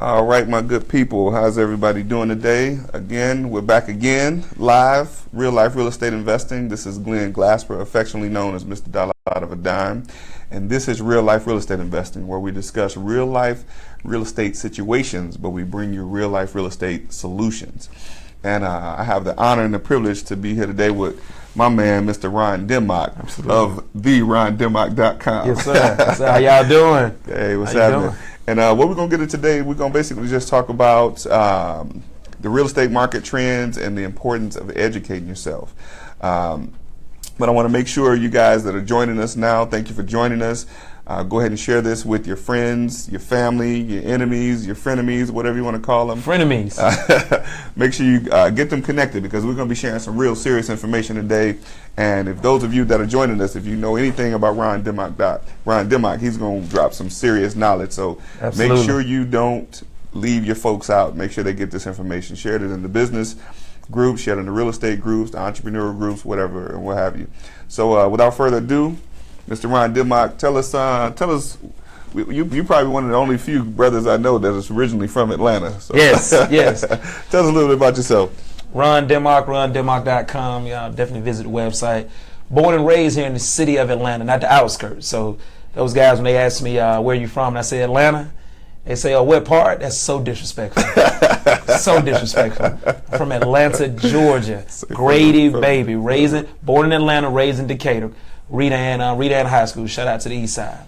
All right, my good people, how's everybody doing today? Again, we're back again, live, real life real estate investing. This is Glenn Glasper, affectionately known as Mr. Dollar Out of a Dime. And this is real life real estate investing, where we discuss real life real estate situations, but we bring you real life real estate solutions. And I have the honor and the privilege to be here today with my man, Mr. Ron Dimmock of TheRonDimmock.com. Yes, sir. Yes, sir. How y'all doing? Hey, what's happening? And what we're going to get into today, we're going to basically just talk about the real estate market trends and the importance of educating yourself. But I want to make sure you guys that are joining us now, thank you for joining us. Go ahead and share this with your friends, your family, your enemies, your frenemies, whatever you want to call them. Frenemies. Make sure you get them connected, because we're going to be sharing some real serious information today. And if those of you that are joining us, if you know anything about Ron Dimmock, he's going to drop some serious knowledge. So Absolutely. Make sure you don't leave your folks out. Make sure they get this information. Share it in the business groups, share it in the real estate groups, the entrepreneurial groups, whatever, and what have you. So without further ado, Mr. Ron Dimmock, tell us. You probably one of the only few brothers I know that is originally from Atlanta. So. Yes, yes. Tell us a little bit about yourself. Ron Dimmock, RonDimmock.com. Y'all definitely visit the website. Born and raised here in the city of Atlanta, not the outskirts. So those guys, when they ask me where you from, and I say Atlanta, they say, "Oh, what part?" That's so disrespectful. So disrespectful. I'm from Atlanta, Georgia. Grady, baby. Born in Atlanta, raised in Decatur. Redan High School. Shout out to the East Side.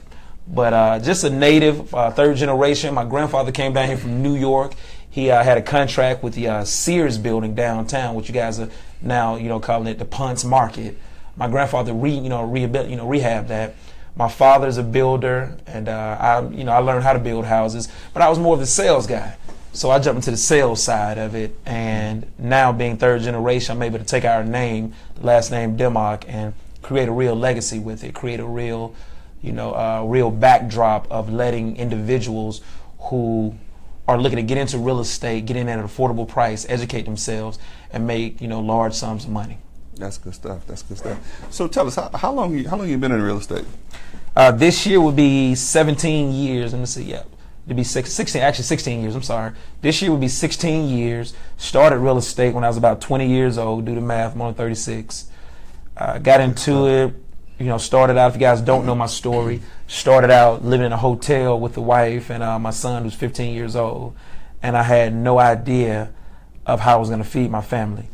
But just a native, third generation. My grandfather came down here from New York. He had a contract with the Sears building downtown, which you guys are now, calling it the Punts Market. My grandfather rehabbed that. My father's a builder, and I learned how to build houses, but I was more of the sales guy. So I jumped into the sales side of it, and now being third generation, I'm able to take our name, the last name Dimmock, and create a real legacy with it, create a real, real backdrop of letting individuals who are looking to get into real estate, get in at an affordable price, educate themselves, and make, large sums of money. That's good stuff. That's good stuff. So tell us, how long you been in real estate? This year would be 17 years. Let me see. Yeah, it'd be 16 years. I'm sorry. This year would be 16 years. Started real estate when I was about 20 years old. Do the math. I'm only 36. Got into it. Started out. If you guys don't know my story, started out living in a hotel with the wife and my son, who's 15 years old, and I had no idea of how I was going to feed my family.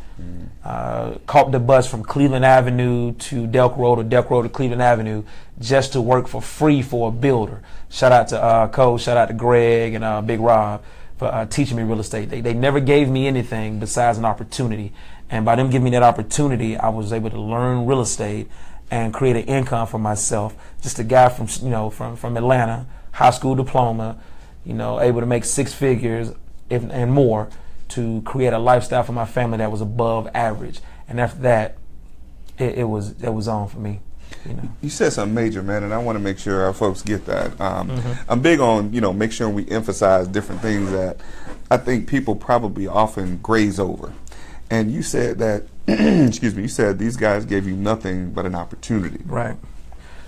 Caught the bus from Cleveland Avenue to Delk Road, or Delk Road to Cleveland Avenue, just to work for free for a builder. Shout out to Cole, shout out to Greg and Big Rob for teaching me real estate. They never gave me anything besides an opportunity, and by them giving me that opportunity, I was able to learn real estate and create an income for myself. Just a guy from from Atlanta, high school diploma, able to make six figures and more, to create a lifestyle for my family that was above average. And after that, it was on for me. You said something major, man, and I want to make sure our folks get that. I'm big on, make sure we emphasize different things that I think people probably often graze over. And you said that, excuse me, you said these guys gave you nothing but an opportunity. Right.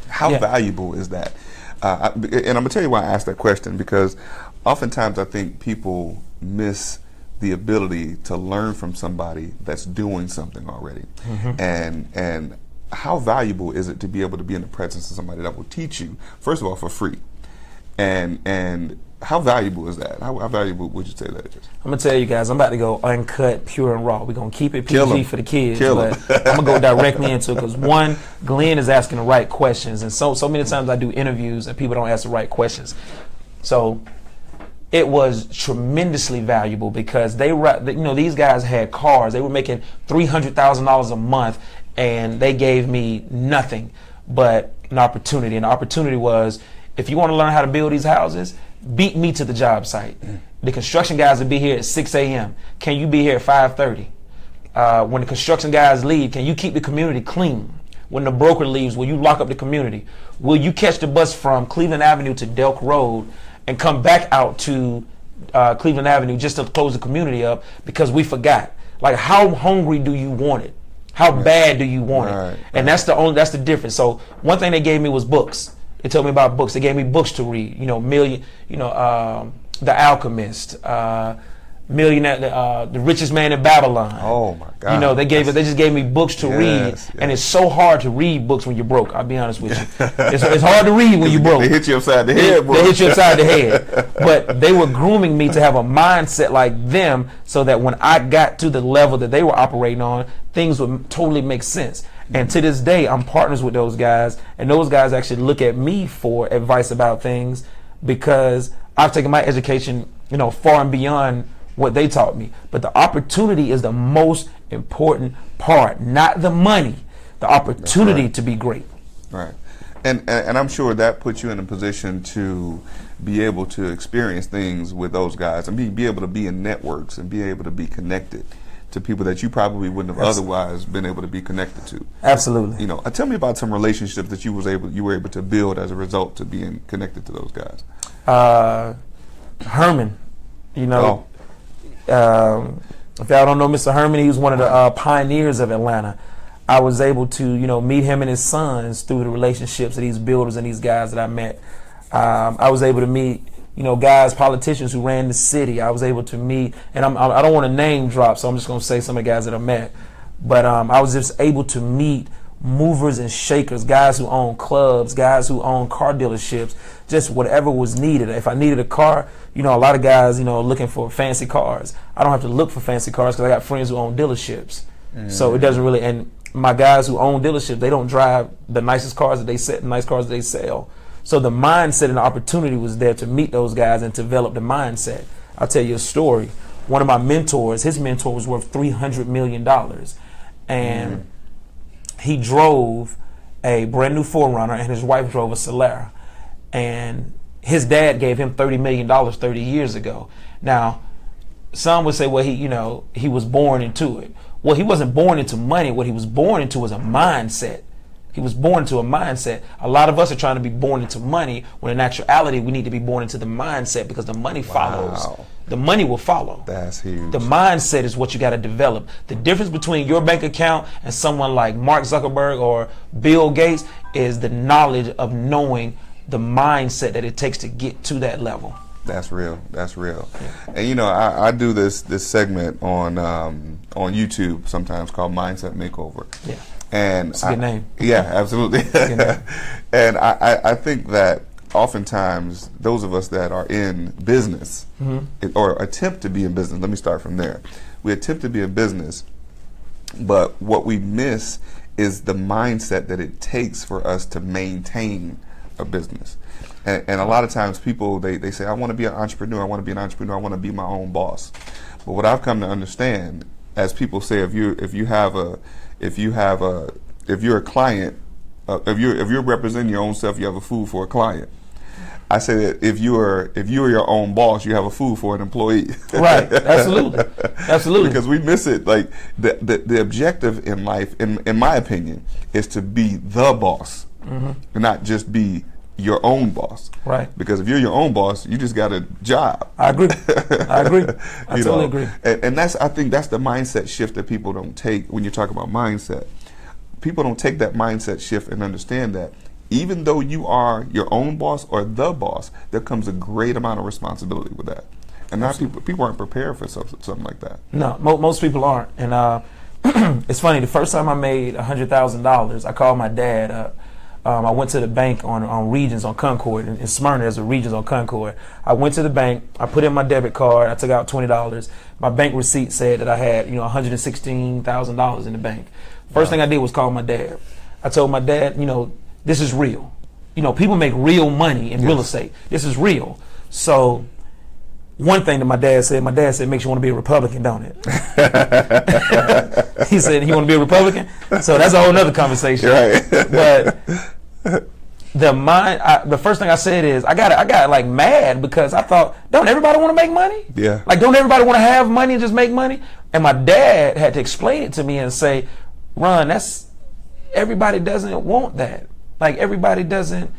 How valuable is that? And I'm going to tell you why I asked that question, because oftentimes I think people miss the ability to learn from somebody that's doing something already. And how valuable is it to be able to be in the presence of somebody that will teach you, first of all, for free? And how valuable is that? How valuable would you say that is? I'm going to tell you guys, I'm about to go uncut, pure, and raw. We're going to keep it PG for the kids. But I'm going to go directly into it, because one, Glenn is asking the right questions. And so many times I do interviews and people don't ask the right questions. So it was tremendously valuable, because these guys had cars. They were making $300,000 a month, and they gave me nothing but an opportunity. And the opportunity was, if you want to learn how to build these houses, beat me to the job site. The construction guys will be here at 6 a.m. Can you be here at 5:30? When the construction guys leave, can you keep the community clean? When the broker leaves, will you lock up the community? Will you catch the bus from Cleveland Avenue to Delk Road and come back out to Cleveland Avenue just to close the community up because we forgot? Like, how hungry do you want it? How bad do you want it? And that's the difference. So one thing they gave me was books. They told me about books. They gave me books to read. The Alchemist, Millionaire, the Richest Man in Babylon. Oh my God! You know, they just gave me books to read, Yes. and it's so hard to read books when you're broke. I'll be honest with you. It's hard to read when you're broke. They hit you upside the head. They hit you upside the head. But they were grooming me to have a mindset like them, so that when I got to the level that they were operating on, things would totally make sense. And to this day, I'm partners with those guys, and those guys actually look at me for advice about things, because I've taken my education, you know, far and beyond what they taught me. But the opportunity is the most important part, not the money. The opportunity to be great. Right. And I'm sure that puts you in a position to be able to experience things with those guys and be able to be in networks and be able to be connected to people that you probably wouldn't have otherwise been able to be connected to. Absolutely. You know, tell me about some relationships that you were able to build as a result to being connected to those guys. Herman, you know, if y'all don't know Mr. Herman, he was one of the pioneers of Atlanta. I was able to, you know, meet him and his sons through the relationships of these builders and these guys that I met. I was able to meet, you know, guys, politicians who ran the city. I was able to meet, and I don't want to name drop, so I'm just going to say some of the guys that I met. But I was just able to meet movers and shakers, guys who own clubs, guys who own car dealerships, just whatever was needed. If I needed a car, you know, a lot of guys, you know, looking for fancy cars. I don't have to look for fancy cars because I got friends who own dealerships. Mm-hmm. So it doesn't really, and my guys who own dealerships, they don't drive the nicest cars that they set, nice cars that they sell. So the mindset and the opportunity was there to meet those guys and develop the mindset. I'll tell you a story. One of my mentors, his mentor was worth $300 million. And he drove a brand new 4Runner and his wife drove a Solara. And his dad gave him $30 million 30 years ago. Now, some would say, well, he was born into it. Well, he wasn't born into money. What he was born into was a mindset. He was born into a mindset. A lot of us are trying to be born into money, when in actuality we need to be born into the mindset, because the money follows. The money will follow. That's huge. The mindset is what you got to develop. The difference between your bank account and someone like Mark Zuckerberg or Bill Gates is the knowledge of knowing the mindset that it takes to get to that level. That's real. That's real. Yeah. And you know, I do this segment on YouTube sometimes called Mindset Makeover. Yeah. And it's a good name. Yeah, absolutely. And I think that oftentimes those of us that are in business or attempt to be in business, let me start from there. We attempt to be in business, but what we miss is the mindset that it takes for us to maintain a business. And a lot of times people, they say, I want to be an entrepreneur, I want to be an entrepreneur, I want to be my own boss. But what I've come to understand, as people say, if you're a client, if you're representing your own self, you have a food for a client. I say that if you are your own boss, you have a food for an employee. Right. Absolutely. Absolutely. Because we miss it. Like the objective in life, in my opinion, is to be the boss, and not just be your own boss. Right. Because if you're your own boss, you just got a job. I agree. I totally agree. And I think that's the mindset shift that people don't take when you talk about mindset. People don't take that mindset shift and understand that even though you are your own boss or the boss, there comes a great amount of responsibility with that. And now people aren't prepared for something like that. No, most people aren't. And it's funny, the first time I made $100,000, I called my dad up. I went to the bank on Regions on Concord in Smyrna. There's a Regions on Concord. I went to the bank. I put in my debit card. I took out $20. My bank receipt said that I had $116,000 in the bank. First thing I did was call my dad. I told my dad, this is real. People make real money in real estate. This is real. So one thing that my dad said makes you want to be a Republican, don't it? He said, you want to be a Republican? So that's a whole nother conversation. Right. But the first thing I said is I got like mad because I thought, don't everybody want to make money? Yeah. Like, don't everybody want to have money and just make money? And my dad had to explain it to me and say, Ron, everybody doesn't want that. Like, everybody doesn't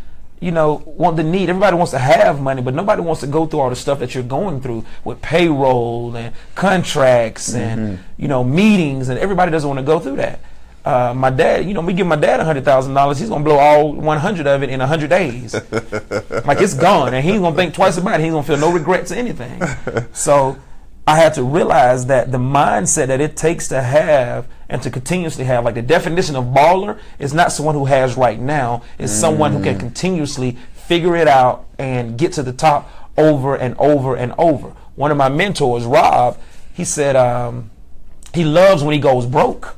want the need. Everybody wants to have money, but nobody wants to go through all the stuff that you're going through with payroll and contracts and meetings, and everybody doesn't want to go through that. my dad, we give my dad $100,000. He's gonna blow all 100 of it in 100 days. Like, it's gone, and he's gonna think twice about it. He's gonna feel no regrets or anything. So I had to realize that the mindset that it takes to have and to continuously have, like, the definition of baller is not someone who has right now. It's someone who can continuously figure it out and get to the top over and over and over. One of my mentors, Rob, he said he loves when he goes broke.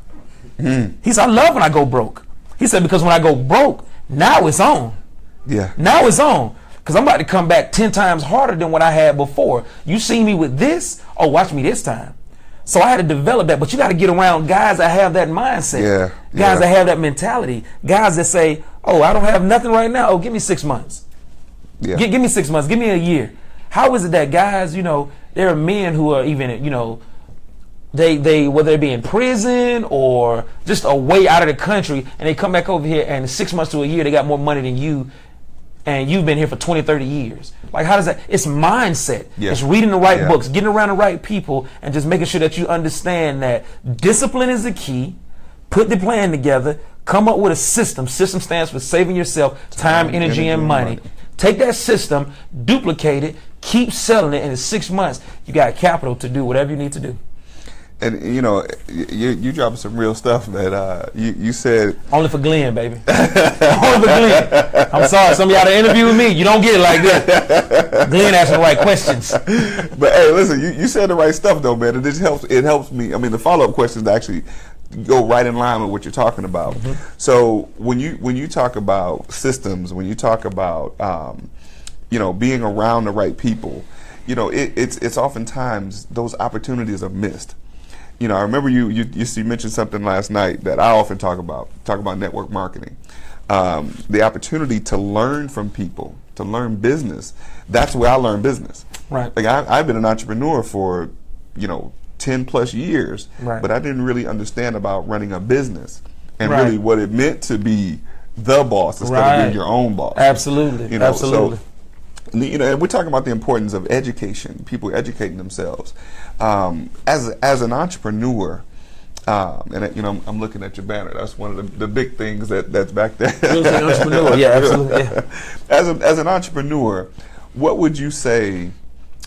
He said, I love when I go broke. He said, because when I go broke, now it's on. Yeah. Now it's on. Because I'm about to come back 10 times harder than what I had before. You see me with this? Oh, watch me this time. So I had to develop that. But you got to get around guys that have that mindset. Yeah. Guys that have that mentality. Guys that say, oh, I don't have nothing right now. Oh, give me 6 months. Yeah. Give me 6 months. Give me a year. How is it that guys, there are men who are even, they whether they be in prison or just away out of the country, and they come back over here, and in 6 months to a year, they got more money than you, and you've been here for 20, 30 years. Like, how does that? It's mindset. Yeah. It's reading the right books, getting around the right people, and just making sure that you understand that discipline is the key. Put the plan together. Come up with a system. System stands for saving yourself time, energy, and money. Take that system, duplicate it, keep selling it, and in 6 months, you got capital to do whatever you need to do. And you dropped some real stuff that you said. Only for Glenn, baby. Only for Glenn. I'm sorry, some of y'all that interview with me, you don't get it like that. Glenn asked the right questions. But hey, listen, you said the right stuff though, man. It helps me. I mean, the follow-up questions actually go right in line with what you're talking about. So when you talk about systems, when you talk about being around the right people, it's oftentimes those opportunities are missed. I remember you mentioned something last night that I often talk about network marketing. The opportunity to learn from people, to learn business. That's where I learned business. Right. Like I've been an entrepreneur for 10 plus years, right. but I didn't really understand about running a business and right. really what it meant to be the boss instead right. of being your own boss. Absolutely. Absolutely. So, and we're talking about the importance of education, people educating themselves. As an entrepreneur, and I'm looking at your banner. That's one of the big things that's back there. Real estate entrepreneur, yeah, absolutely. Yeah. As an entrepreneur, what would you say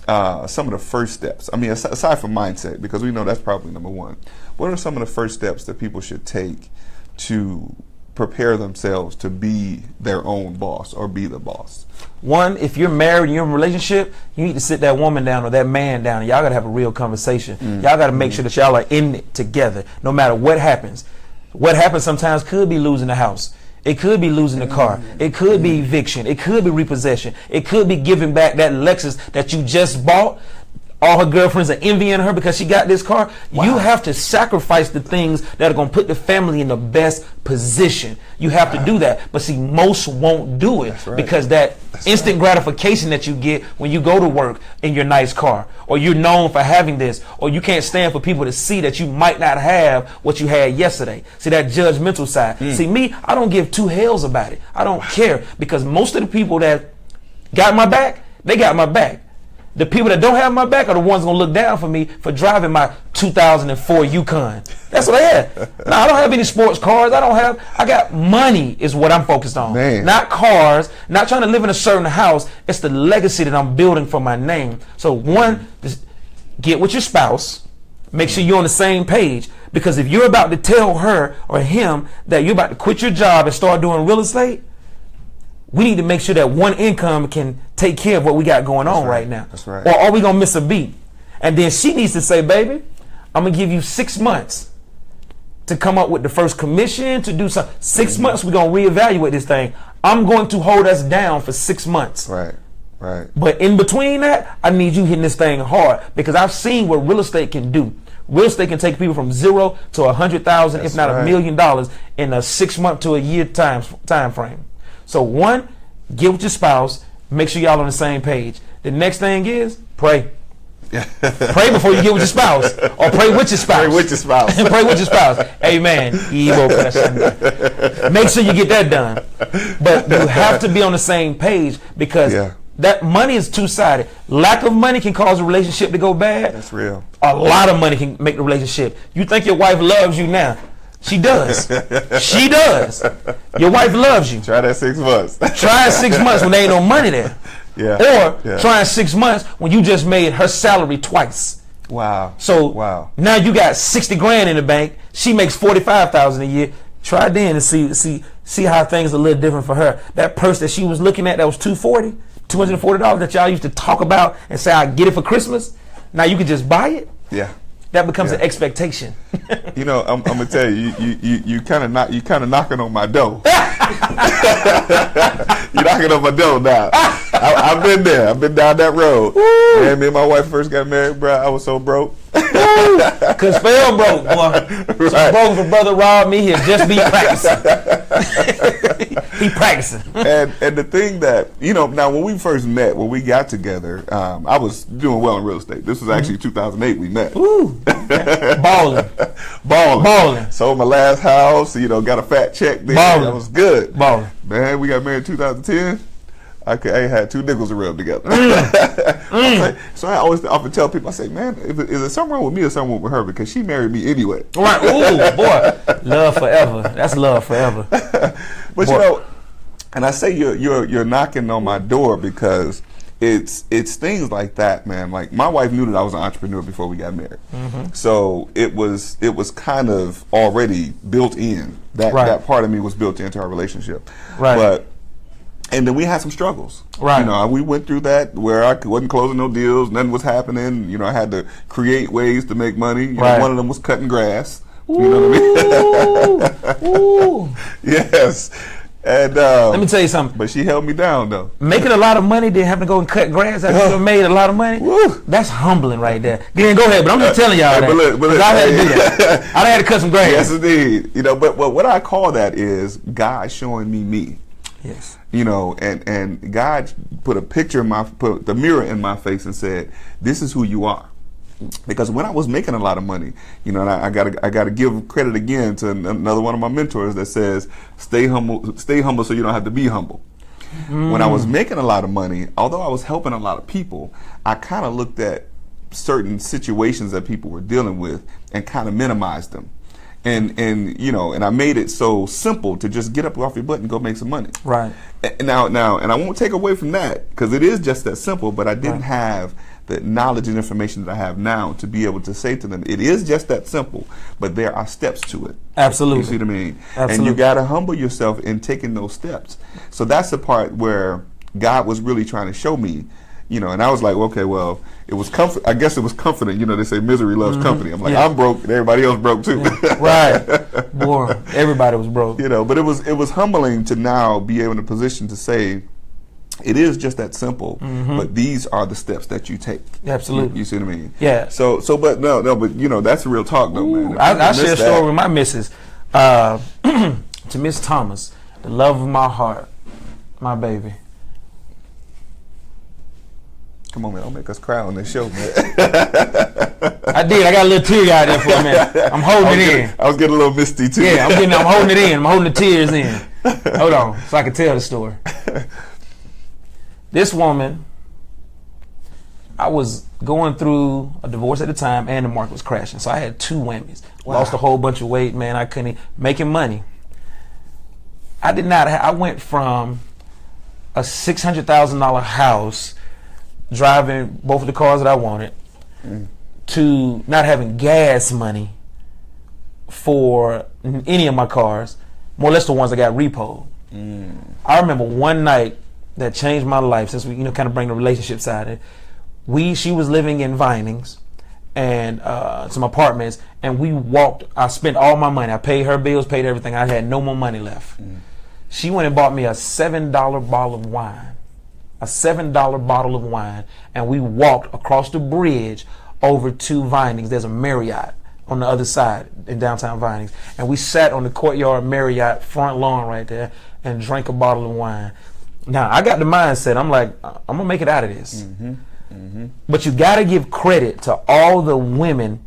some of the first steps? I mean, aside from mindset, because we know that's probably number one. What are some of the first steps that people should take to prepare themselves to be their own boss or be the boss? One, if you're married and you're in a relationship, you need to sit that woman down or that man down, and y'all got to have a real conversation. Y'all got to make sure that y'all are in it together, no matter what happens. What happens sometimes could be losing the house. It could be losing the car. It could be eviction. It could be repossession. It could be giving back that Lexus that you just bought. All her girlfriends are envying her because she got this car. Wow. You have to sacrifice the things that are going to put the family in the best position. You have to do that. But see, most won't do it because that instant gratification that you get when you go to work in your nice car, or you're known for having this, or you can't stand for people to see that you might not have what you had yesterday. See, that judgmental side. See, me, I don't give two hells about it. I don't care, because most of the people that got my back, they got my back. The people that don't have my back are the ones gonna look down for me for driving my 2004 Yukon. That's what I had. Now, I don't have any sports cars. I got money is what I'm focused on. Man. Not cars, not trying to live in a certain house. It's the legacy that I'm building for my name. So one, just get with your spouse. Make sure you're on the same page. Because if you're about to tell her or him that you're about to quit your job and start doing real estate, we need to make sure that one income can take care of what we got going on right now. That's right. Or are we going to miss a beat? And then she needs to say, baby, I'm going to give you 6 months to come up with the first commission, to do something. 6 months, we're going to reevaluate this thing. I'm going to hold us down for 6 months. Right, right. But in between that, I need you hitting this thing hard, because I've seen what real estate can do. Real estate can take people from 0 to 100,000, if not $1 million, in a 6 month to a year time frame. So one, get with your spouse, make sure y'all on the same page. The next thing is pray. Pray before you get with your spouse, or pray with your spouse. Pray with your spouse. Pray with your spouse. Amen. Make sure you get that done. But you have to be on the same page, because that money is two-sided. Lack of money can cause a relationship to go bad. That's real. A lot of money can make the relationship. You think your wife loves you now. She does. She does. Your wife loves you. Try that 6 months. Try 6 months when there ain't no money there. Yeah. Or try 6 months when you just made her salary twice. Wow. So now you got 60 grand in the bank. She makes 45,000 a year. Try then and see how things are a little different for her. That purse that she was looking at that was $240 that y'all used to talk about and say I get it for Christmas. Now you can just buy it. Yeah. That becomes an expectation. You know, I'm gonna tell you, you kind of knocking on my door. You're knocking on my door now. I've been there. I've been down that road. Man, me and my wife first got married, bro. I was so broke. Cause fell broke, boy. Right. So broke for brother Rob. Me here just be practicing. He practicing. And the thing that now when we first met, when we got together, I was doing well in real estate. This was actually 2008 we met. Ooh, balling. Sold my last house. Got a fat check there. Balling. That was good. Balling. Man, we got married in 2010. I had 2 nickels to rub together. So I always often tell people, I say, man, is there something wrong with me or something wrong with her? Because she married me anyway. Right. Ooh, boy. Love forever. That's love forever. But boy. And I say you're knocking on my door because it's things like that, man. Like my wife knew that I was an entrepreneur before we got married. So it was kind of already built in. That part of me was built into our relationship. Right. And then we had some struggles. Right. We went through that where I wasn't closing no deals, nothing was happening. I had to create ways to make money. One of them was cutting grass. Ooh. You know what I mean? Ooh. Yes. And let me tell you something. But she held me down though. Making a lot of money, then having to go and cut grass after you made a lot of money. Woo. That's humbling right there. Glenn, go ahead. But I'm just telling y'all that. But I had to do that. I had to cut some grass. Yes, indeed. But what I call that is God showing me. Yes. And God put put the mirror in my face and said, "This is who you are." Because when I was making a lot of money, and I gotta give credit again to another one of my mentors that says, "Stay humble so you don't have to be humble." When I was making a lot of money, although I was helping a lot of people, I kind of looked at certain situations that people were dealing with and kind of minimized them. And I made it so simple to just get up off your butt and go make some money. Right. Now, and I won't take away from that because it is just that simple. But I didn't have the knowledge and information that I have now to be able to say to them, it is just that simple, but there are steps to it. Absolutely. You see what I mean? Absolutely. And you got to humble yourself in taking those steps. So that's the part where God was really trying to show me. And I was like, okay, well, it was comfort. I guess it was comforting. They say misery loves company. I'm like, I'm broke, and everybody else broke too. Right, boy, everybody was broke. But it was humbling to now be able in a position to say, it is just that simple. But these are the steps that you take. Absolutely, you see what I mean? Yeah. But that's real talk though, man. I share a story with my missus, to Miss Thomas, the love of my heart, my baby. Come on, man. Don't make us cry on this show, man. I did. I got a little tear out there for a minute. I'm holding it in. I was getting a little misty, too. Yeah, I'm holding it in. I'm holding the tears in. Hold on, so I can tell the story. This woman, I was going through a divorce at the time, and the market was crashing. So I had 2 whammies. Wow. Lost a whole bunch of weight, man. I couldn't making money. I did not. I went from a $600,000 house, driving both of the cars that I wanted, to not having gas money for any of my cars, more or less the ones that got repoed. I remember one night that changed my life, since we kind of bring the relationship side in. She was living in Vinings and some apartments, and we walked. I spent all my money. I paid her bills, paid everything. I had no more money left. She went and bought me a $7 bottle of wine. A $7 bottle of wine, and we walked across the bridge over to Vinings. There's a Marriott on the other side in downtown Vinings, and we sat on the courtyard Marriott front lawn right there and drank a bottle of wine. Now I got the mindset, I'm like, I'm gonna make it out of this. But you gotta give credit to all the women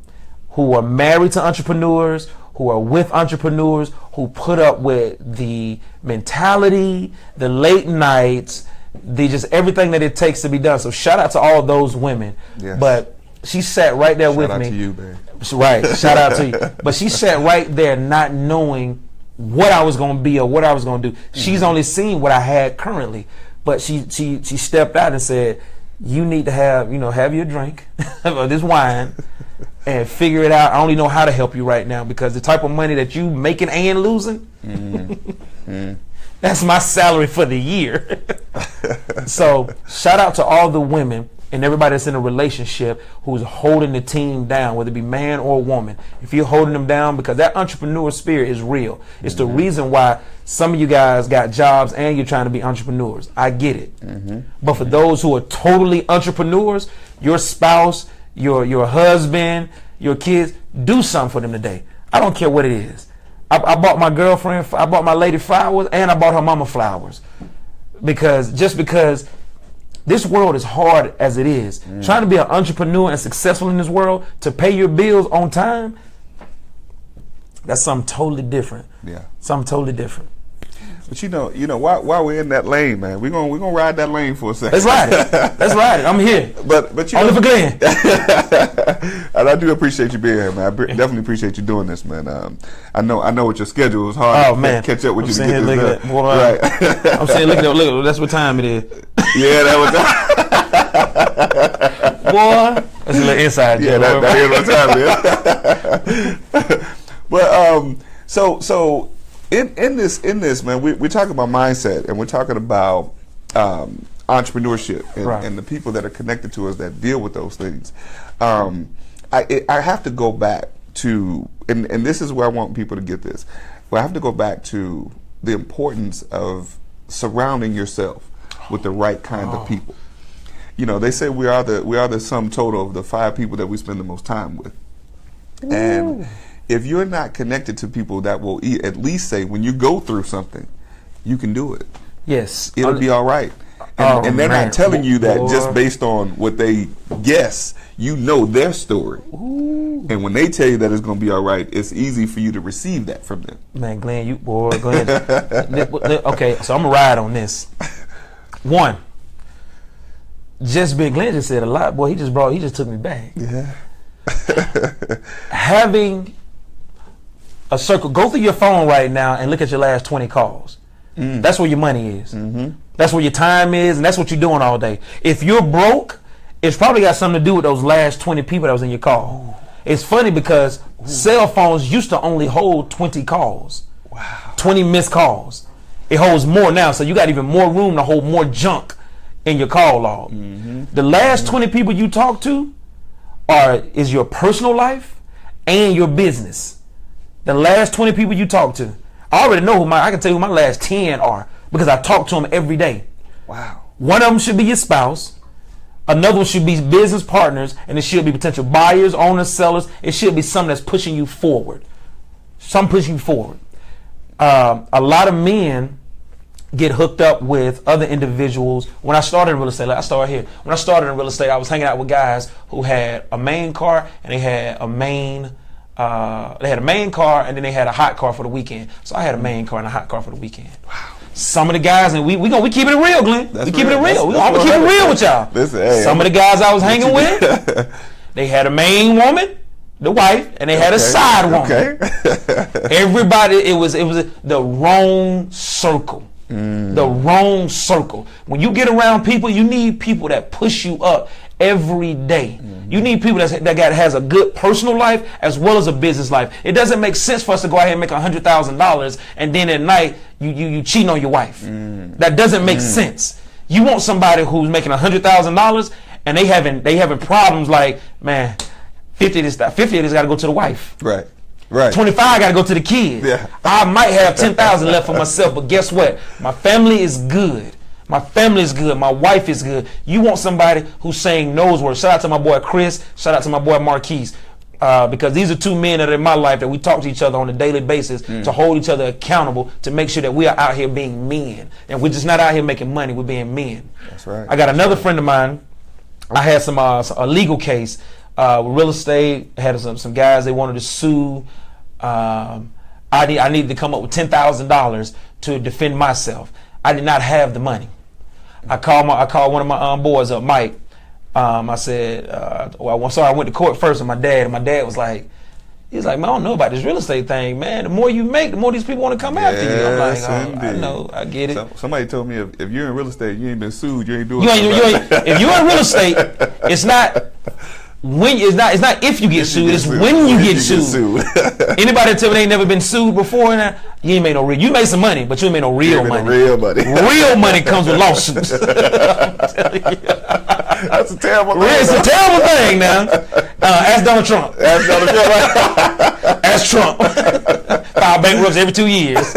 who are married to entrepreneurs, who are with entrepreneurs, who put up with the mentality, the late nights, just everything that it takes to be done. So shout out to all those women. Yes. But she sat right there with me. Shout out to you, man. Right, shout out to you. But she sat right there not knowing what I was going to be or what I was going to do. She's only seen what I had currently. But she stepped out and said, you need to have your drink of this wine and figure it out. I only know how to help you right now because the type of money that you making and losing, that's my salary for the year. So shout out to all the women and everybody that's in a relationship who's holding the team down, whether it be man or woman. If you're holding them down, because that entrepreneur spirit is real. It's the reason why some of you guys got jobs and you're trying to be entrepreneurs. I get it. But for those who are totally entrepreneurs, your spouse, your husband, your kids, do something for them today. I don't care what it is. I bought my girlfriend, I bought my lady flowers, and I bought her mama flowers. Because this world is hard as it is. Trying to be an entrepreneur and successful in this world, to pay your bills on time, that's something totally different. Yeah. Something totally different. But while we're in that lane, man, we're gonna ride that lane for a second. Let's ride it. Let's ride it. I'm here. But only for Glenn. And I do appreciate you being here, man. I definitely appreciate you doing this, man. I know what your schedule is hard. Oh man, catch up with you to get this done. Boy, right. I'm saying, look at that's what time it is. Yeah, that was. Boy, that's a little inside joke. Yeah, that is what time it is. But so in this, man, we're talking about mindset, and we're talking about entrepreneurship and the people that are connected to us that deal with those things. I have to go back to, and this is where I want people to get this. Well, I have to go back to the importance of surrounding yourself with the right kind of people. They say we are the sum total of the 5 people that we spend the most time with. Ooh. And if you're not connected to people that will at least say, when you go through something, you can do it. Yes. It'll be all right. And they're not telling you that just based on what they guess. You know their story. Ooh. And when they tell you that it's going to be all right, it's easy for you to receive that from them. Man, Glenn, go ahead. Okay, so I'm going to ride on this. One, Glenn just said a lot. Boy, he just took me back. Yeah. Having a circle, go through your phone right now and look at your last 20 calls. That's where your money is. That's where your time is, and that's what you're doing all day. If you're broke, it's probably got something to do with those last 20 people that was in your call. It's funny because cell phones used to only hold 20 calls. Wow. 20 missed calls. It holds more now, so you got even more room to hold more junk in your call log. The last 20 people you talk to is your personal life and your business. The last 20 people you talk to. I already know I can tell you who my last 10 are because I talk to them every day. Wow. One of them should be your spouse. Another one should be business partners, and it should be potential buyers, owners, sellers. It should be something that's pushing you forward. A lot of men get hooked up with other individuals. When I started in real estate, When I started in real estate, I was hanging out with guys who had a main car and they had a main car and then they had a hot car for the weekend. So I had a main car and a hot car for the weekend. Wow. Some of the guys, and we keep it real, Glenn. I'm gonna keep it real with y'all. Listen, some of the guys I was hanging with, they had a main woman, the wife, and they had a side woman. Okay. Everybody, it was the wrong circle. The wrong circle. When you get around people, you need people that push you up every day. You need people that has a good personal life as well as a business life. It doesn't make sense for us to go out here and make $100,000 and then at night you cheating on your wife. That doesn't make sense. You want somebody who's making $100,000 and they having problems like, man, 50 of this got to go to the wife. Right. 25 got to go to the kids. Yeah. I might have 10,000 left for myself, but guess what? My family is good. My wife is good. You want somebody who's saying those words. Shout out to my boy Chris. Shout out to my boy Marquise. Because these are 2 men that are in my life that we talk to each other on a daily basis to hold each other accountable, to make sure that we are out here being men. And we're just not out here making money. We're being men. That's right. I got another friend of mine. I had a legal case with real estate. I had some guys they wanted to sue. I needed to come up with $10,000 to defend myself. I did not have the money. I called one of my boys up, Mike. I said, I went to court first with my dad, and my dad was like, he's like, man, I don't know about this real estate thing, man. The more you make, the more these people want to come after you. I'm like, I know, I get it. Somebody told me if you're in real estate, you ain't been sued, you ain't doing if you're in real estate, it's not if you get sued, it's when you get sued. Anybody tell me they ain't never been sued before? You ain't made no real. You made some money, but you ain't made no real money. Real money. Real money comes with lawsuits. I'm telling you. That's a terrible thing. It's a terrible thing now. Ask Donald Trump. Ask Donald Trump. Ask Trump. File bankruptcy every 2 years.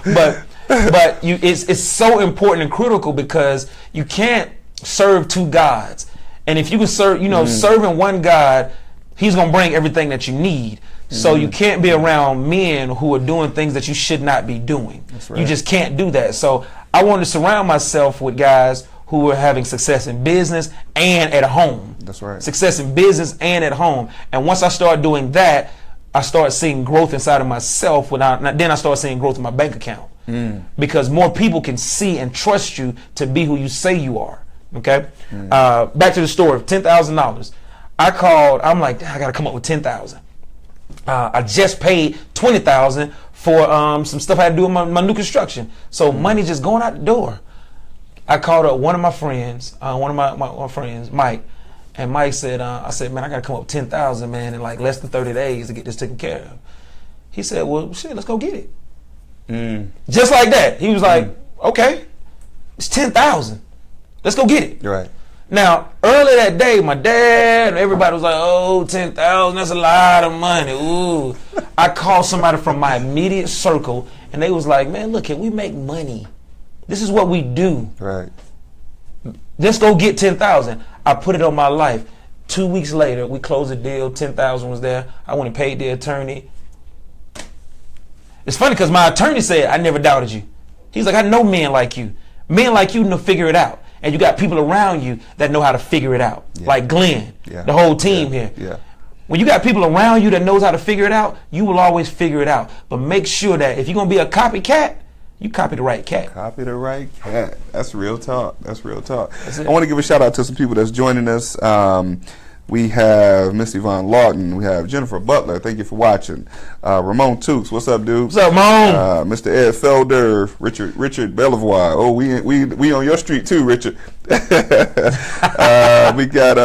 But it's so important and critical because you can't serve two gods. And if you can serve, serving one God, he's going to bring everything that you need. So you can't be around men who are doing things that you should not be doing. That's right. You just can't do that. So I want to surround myself with guys who are having success in business and at home. That's right. Success in business and at home. And once I start doing that, I start seeing growth inside of myself. Then I start seeing growth in my bank account. Because more people can see and trust you to be who you say you are. Okay? Back to the story, $10,000. I called, I'm like, I got to come up with $10,000. I just paid $20,000 for some stuff I had to do with my new construction. So money just going out the door. I called up one of my friends, my friends, Mike, and Mike said, I said, man, I got to come up with $10,000, man, in like less than 30 days to get this taken care of. He said, well, shit, let's go get it. Just like that. He was like, okay, it's $10,000. Let's go get it. Right. Now, early that day, my dad and everybody was like, oh, $10,000, that's a lot of money. Ooh. I called somebody from my immediate circle, and they was like, man, look, can we make money? This is what we do. Right. Let's go get $10,000. I put it on my life. 2 weeks later, we closed the deal. $10,000 was there. I went and paid the attorney. It's funny because my attorney said, I never doubted you. He's like, I know men like you. Men like you know figure it out. And you got people around you that know how to figure it out. Yeah. Like Glenn, the whole team here. Yeah. When you got people around you that knows how to figure it out, you will always figure it out. But make sure that if you're going to be a copycat, you copy the right cat. Copy the right cat. That's real talk. That's real talk. I want to give a shout out to some people that's joining us. We have Miss Yvonne Lawton. We have Jennifer Butler. Thank you for watching. Ramon Toops. What's up, dude? What's up, Ramon? Mr. Ed Felder. Richard Bellevoie. Oh, we on your street too, Richard. We got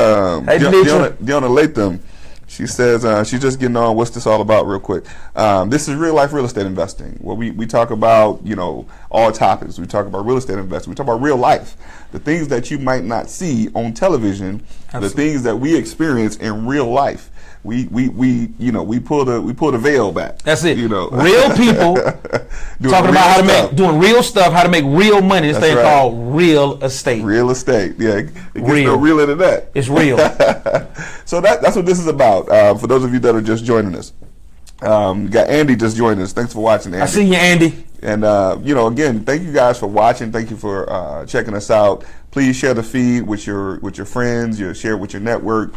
Deanna Latham. She says she's just getting on. What's this all about, real quick? This is real life real estate investing. Where we talk about all topics. We talk about real estate investing. We talk about real life, the things that you might not see on television, Absolutely. The things that we experience in real life. We pull the veil back. That's it. Real people talking about how to doing real stuff, how to make real money. This thing called real estate. Real estate. Yeah, it gets no realer than that. It's real. So that's what this is about. For those of you that are just joining us, got Andy just joining us. Thanks for watching, Andy. I see you, Andy. And again, thank you guys for watching. Thank you for checking us out. Please share the feed with your friends. Share it with your network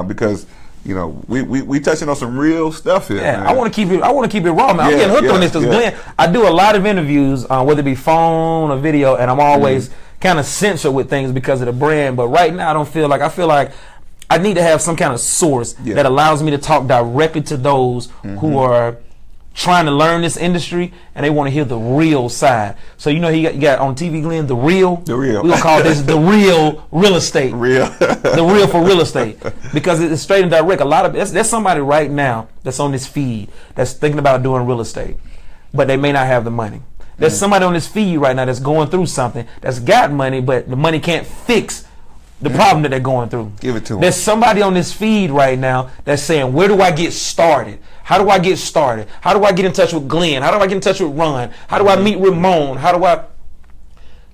because. We touching on some real stuff here. Yeah, man. I want to keep it raw, man. I'm getting hooked on this because Glenn, I do a lot of interviews, whether it be phone or video, and I'm always kind of censored with things because of the brand. But right now, I feel like I need to have some kind of source that allows me to talk directly to those who are trying to learn this industry and they want to hear the real side. So you got on TV, Glenn, the real. We're gonna call this the real estate. The real for real estate because it's straight and direct. There's somebody right now that's on this feed that's thinking about doing real estate, but they may not have the money. There's somebody on this feed right now that's going through something that's got money, but the money can't fix the problem that they're going through. Give it to them. There's somebody on this feed right now that's saying, where do I get started? How do I get started? How do I get in touch with Glenn? How do I get in touch with Ron? How do I meet Ramon? How do I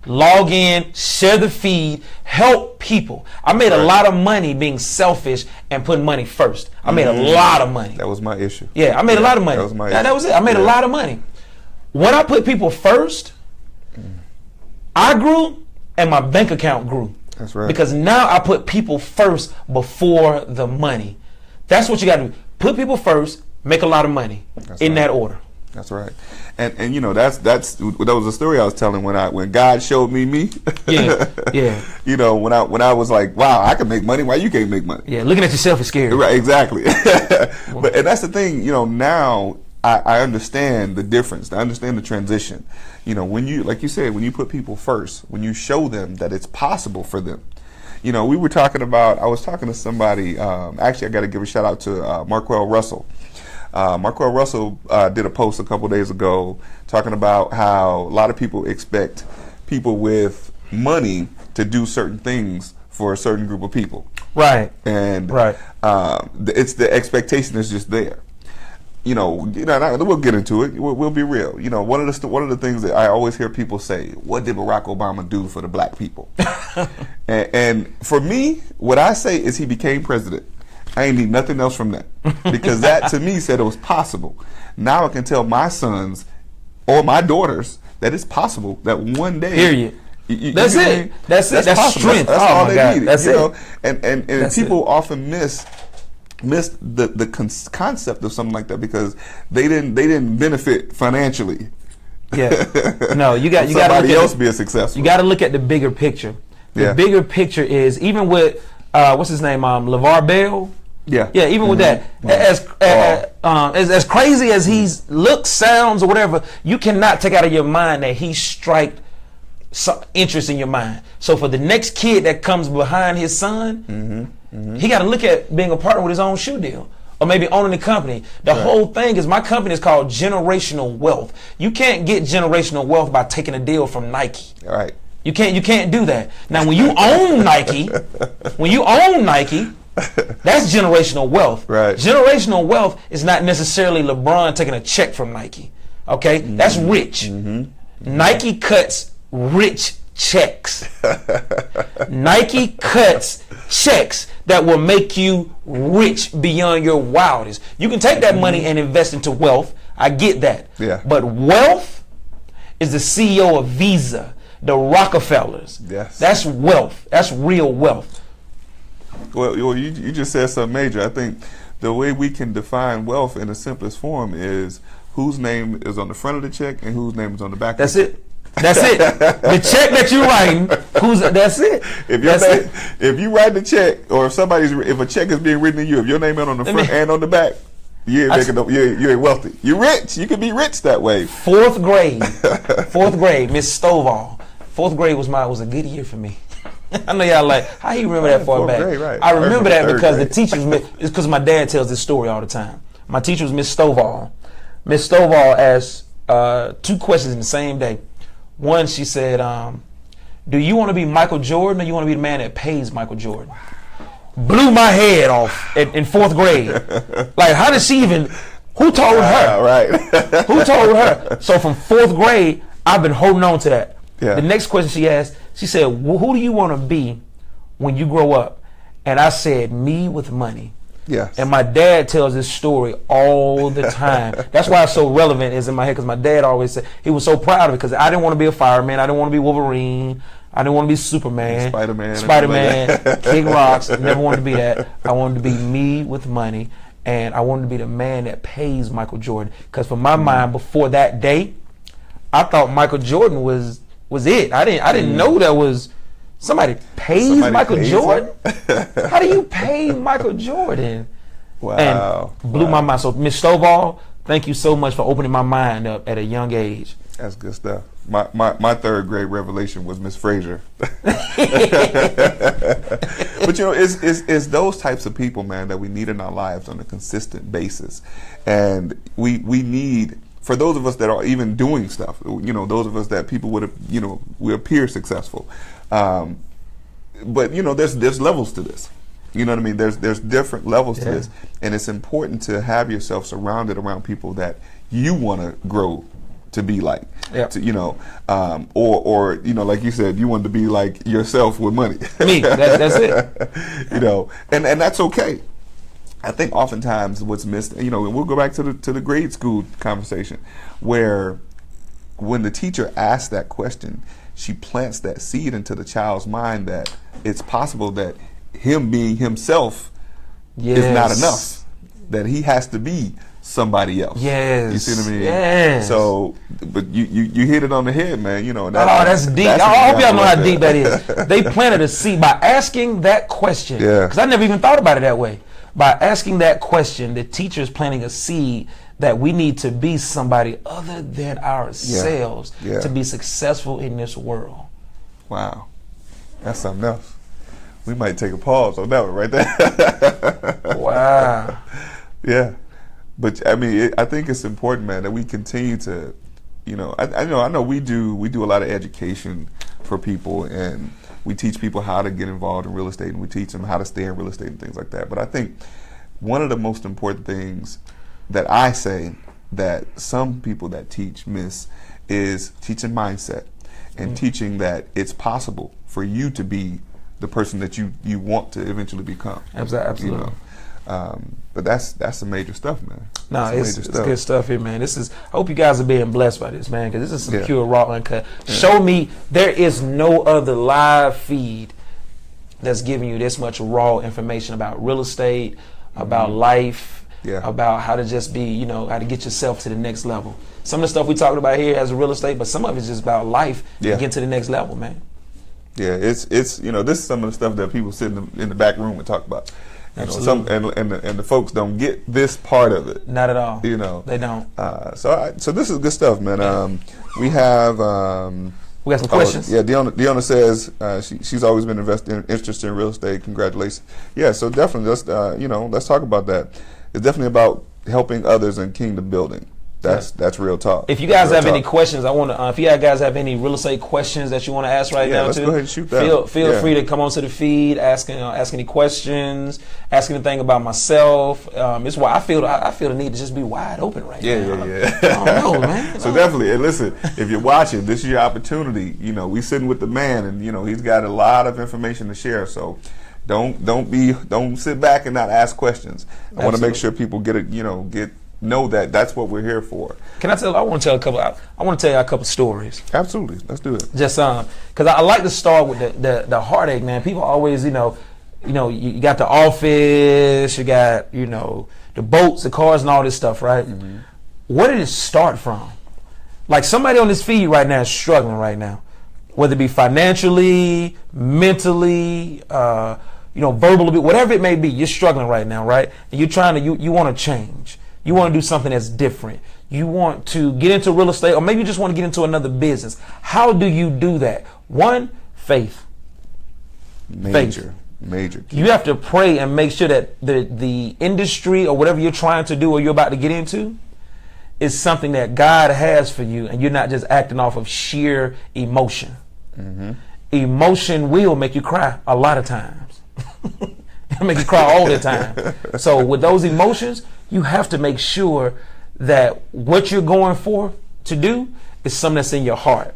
log in, share the feed, help people? I made a lot of money being selfish and putting money first. I made a lot of money. That was my issue. Yeah, I made a lot of money. That was my issue. That was it. I made a lot of money. When I put people first, I grew and my bank account grew. That's right. Because now I put people first before the money. That's what you got to do. Put people first, make a lot of money in that order. That's right. And you know, that was a story I was telling when God showed me. Yeah, yeah. You know, when I was like, wow, I can make money. Why you can't make money? Yeah, looking at yourself is scary. Right, exactly. And that's the thing. You know, now I understand the difference. I understand the transition. You know, when you, like you said, when you put people first, when you show them that it's possible for them. You know, I was talking to somebody. Actually, I got to give a shout out to Marquell Russell. Marquell Russell did a post a couple days ago talking about how a lot of people expect people with money to do certain things for a certain group of people. Right. And right. It's the expectation is just there. You know, we'll get into it. We'll be real. You know, one of the things that I always hear people say, what did Barack Obama do for the black people? and for me, what I say is he became president. I ain't need nothing else from that, because that to me said it was possible. Now I can tell my sons or my daughters that it's possible that one day. Period. That's it. That's it. That's strength. That's all they need. That's it. Know? And people often miss the concept of something like that because they didn't benefit financially. Yeah. No, you got somebody else being successful. You got to look at the bigger picture. The bigger picture is even with what's his name, LeVar Bell. Yeah. Yeah. Even with that, as crazy as he looks, sounds, or whatever, you cannot take out of your mind that he striked some interest in your mind. So for the next kid that comes behind his son, he got to look at being a partner with his own shoe deal, or maybe owning the company. The whole thing is, my company is called Generational Wealth. You can't get generational wealth by taking a deal from Nike. All right. You can't do that. Now, when you own Nike, that's generational wealth. Right. Generational wealth is not necessarily LeBron taking a check from Nike. Okay, that's rich. Nike cuts rich checks. Nike cuts checks that will make you rich beyond your wildest. You can take that money and invest into wealth. I get that. Yeah. But wealth is the CEO of Visa, the Rockefellers. Yes. That's wealth. That's real wealth. Well, you just said something major. I think the way we can define wealth in the simplest form is whose name is on the front of the check and whose name is on the back. That's it. That's it. The check that you're writing, that's it. If you write the check, or if a check is being written to you, if your name is on the front and on the back, you ain't wealthy. You're rich. You can be rich that way. Fourth grade, Miss Stovall. Fourth grade was a good year for me. I know y'all like, how you remember that far back? Grade, right. I remember that because the teachers, it's because my dad tells this story all the time. My teacher was Miss Stovall. Miss Stovall asked 2 questions in the same day. One, she said, do you want to be Michael Jordan, or you want to be the man that pays Michael Jordan? Blew my head off in 4th grade. Like, how did she even, who told her? Right. Who told her? So from 4th grade, I've been holding on to that. Yeah. The next question she asked, she said, who do you want to be when you grow up? And I said, me with money. Yes. And my dad tells this story all the time. That's why it's so relevant is in my head, because my dad always said, he was so proud of it, because I didn't want to be a fireman, I didn't want to be Wolverine, I didn't want to be Superman, Spider-Man, King Rocks. I never wanted to be that. I wanted to be me with money, and I wanted to be the man that pays Michael Jordan. Because for my mind, before that day, I thought Michael Jordan was it. I didn't know that was somebody pays Michael Jordan. How do you pay Michael Jordan? Wow. And blew my mind. So Miss Stovall, thank you so much for opening my mind up at a young age. That's good stuff. My 3rd grade revelation was Miss Frazier. But you know, it's those types of people, man, that we need in our lives on a consistent basis. And we need, for those of us that are even doing stuff, you know, those of us that people would have, you know, we appear successful. But you know, there's levels to this. You know what I mean? There's different levels to this, and it's important to have yourself surrounded around people that you want to grow to be like. Yeah. To, you know, or you know, like you said, you want to be like yourself with money. Me, that's it. You know, and that's okay. I think oftentimes what's missed, you know, and we'll go back to the grade school conversation, where when the teacher asks that question, she plants that seed into the child's mind that it's possible that him being himself is not enough, that he has to be somebody else. Yes. You see what I mean? Yes. So, but you hit it on the head, man. You know. That's deep. I hope y'all know how deep that is. They planted a seed by asking that question. Yeah. Because I never even thought about it that way. By asking that question, the teacher's planting a seed that we need to be somebody other than ourselves to be successful in this world. Wow. That's something else. We might take a pause on that one right there. Wow. Yeah. But I mean, I think it's important, man, that we continue to, I know we do a lot of education for people, and we teach people how to get involved in real estate, and we teach them how to stay in real estate and things like that. But I think one of the most important things that I say that some people that teach miss is teaching mindset and teaching that it's possible for you to be the person that you want to eventually become. Absolutely. But that's some major stuff, man. No, it's good stuff here, man. I hope you guys are being blessed by this, man, because this is some pure, raw, uncut. Yeah. Show me there is no other live feed that's giving you this much raw information about real estate, about life, about how to just be, how to get yourself to the next level. Some of the stuff we talked about here as real estate, but some of it's just about life and getting to the next level, man. Yeah, it's this is some of the stuff that people sit in the back room and talk about. And the folks don't get this part of it. Not at all. They don't. So this is good stuff, man. We have we got some questions. Deanna says she's always been interested in real estate. Congratulations. Yeah, so definitely let's talk about that. It's definitely about helping others in kingdom building. That's real talk. If you guys have any questions, I want to. If you guys have any real estate questions that you want to ask now, let's go ahead and shoot that. Feel free to come onto the feed, ask any questions, ask anything about myself. It's why I feel the need to just be wide open right now. Yeah. I don't know, man. So definitely, and listen, if you're watching, this is your opportunity. We sitting with the man, and he's got a lot of information to share. So don't sit back and not ask questions. I want to make sure people know that that's what we're here for. I want to tell you a couple stories. Absolutely, let's do it. Just because I like to start with the heartache, man. People always, you got the office, you got the boats, the cars, and all this stuff, right? Mm-hmm. Where did it start from? Like somebody on this feed right now is struggling right now, whether it be financially, mentally, verbally, whatever it may be. You're struggling right now, right? And you're trying to you want to change. You want to do something that's different. You want to get into real estate, or maybe you just want to get into another business. How do you do that? One, faith. Major. You have to pray and make sure that the industry or whatever you're trying to do or you're about to get into is something that God has for you, and you're not just acting off of sheer emotion. Mm-hmm. Emotion will make you cry a lot of times. It'll make you cry all the time. So with those emotions, you have to make sure that what you're going for to do is something that's in your heart.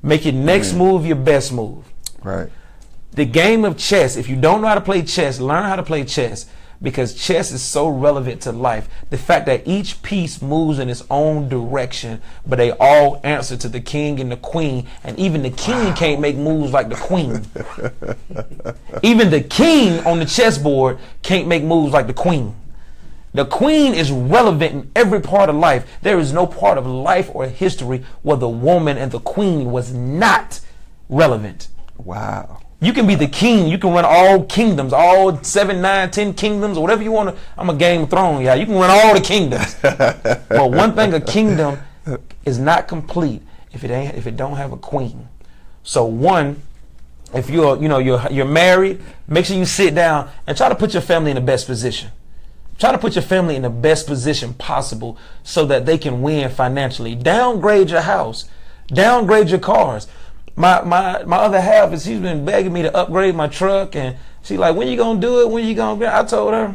Make your next move your best move. Right. The game of chess, if you don't know how to play chess, learn how to play chess, because chess is so relevant to life. The fact that each piece moves in its own direction, but they all answer to the king and the queen, and even the king can't make moves like the queen. Even the king on the chessboard can't make moves like the queen. The queen is relevant in every part of life. There is no part of life or history where the woman and the queen was not relevant. Wow. You can be the king. You can run all kingdoms, all 7, 9, 10 kingdoms, or whatever you want to. I'm a Game of Thrones, yeah. You can run all the kingdoms. But one thing, a kingdom is not complete if it don't have a queen. So one, if you're married, make sure you sit down and try to put your family in the best position. Try to put your family in the best position possible so that they can win financially. Downgrade your house. Downgrade your cars. My other half she's been begging me to upgrade my truck, and she's like, when you gonna do it? When you gonna? I told her,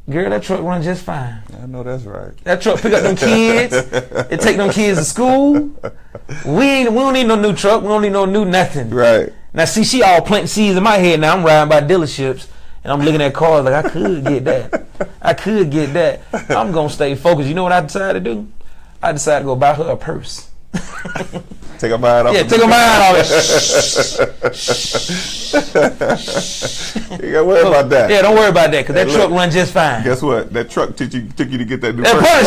girl, that truck runs just fine. I know that's right. That truck pick up them kids. It take them kids to school. We don't need no new truck. We don't need no new nothing. Right. Now see, she all planting seeds in my head. Now I'm riding by dealerships and I'm looking at cars like I could get that. I could get that. I'm gonna stay focused. You know what I decided to do? I decided to go buy her a purse. Take a mind off. Yeah, take a mind off. You gotta worry about that. Yeah, don't worry about that, because that truck runs just fine. Guess what? That truck took you to get that new purse.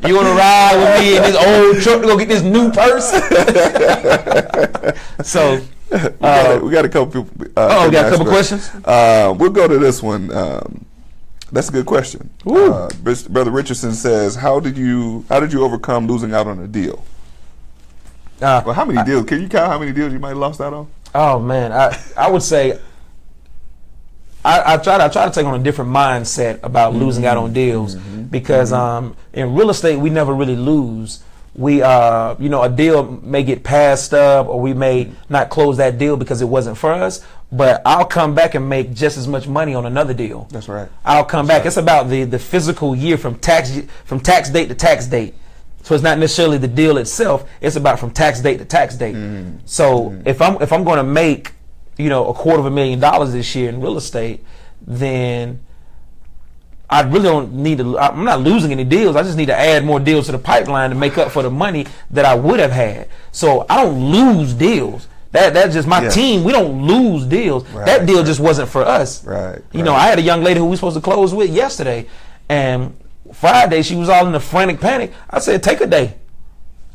You want to ride with me in this old truck to go get this new purse? So, we got a couple people. we got a couple questions? We'll go to this one. That's a good question. Brother Richardson says, "How did you overcome losing out on a deal?" Well, how many deals? Can you count how many deals you might have lost out on? Oh man, I would say I try to take on a different mindset about losing out on deals, because in real estate we never really lose. We a deal may get passed up, or we may not close that deal because it wasn't for us, but I'll come back and make just as much money on another deal. That's right. I'll come back. Right. It's about the physical year from tax date to tax date. So it's not necessarily the deal itself. It's about from tax date to tax date. So if I'm going to make $250,000 this year in real estate, then I really don't need to. I'm not losing any deals. I just need to add more deals to the pipeline to make up for the money that I would have had. So I don't lose deals. That's just my team. We don't lose deals. Right. That deal just wasn't for us. Right. I had a young lady who we were supposed to close with yesterday, and Friday she was all in a frantic panic. I said, take a day.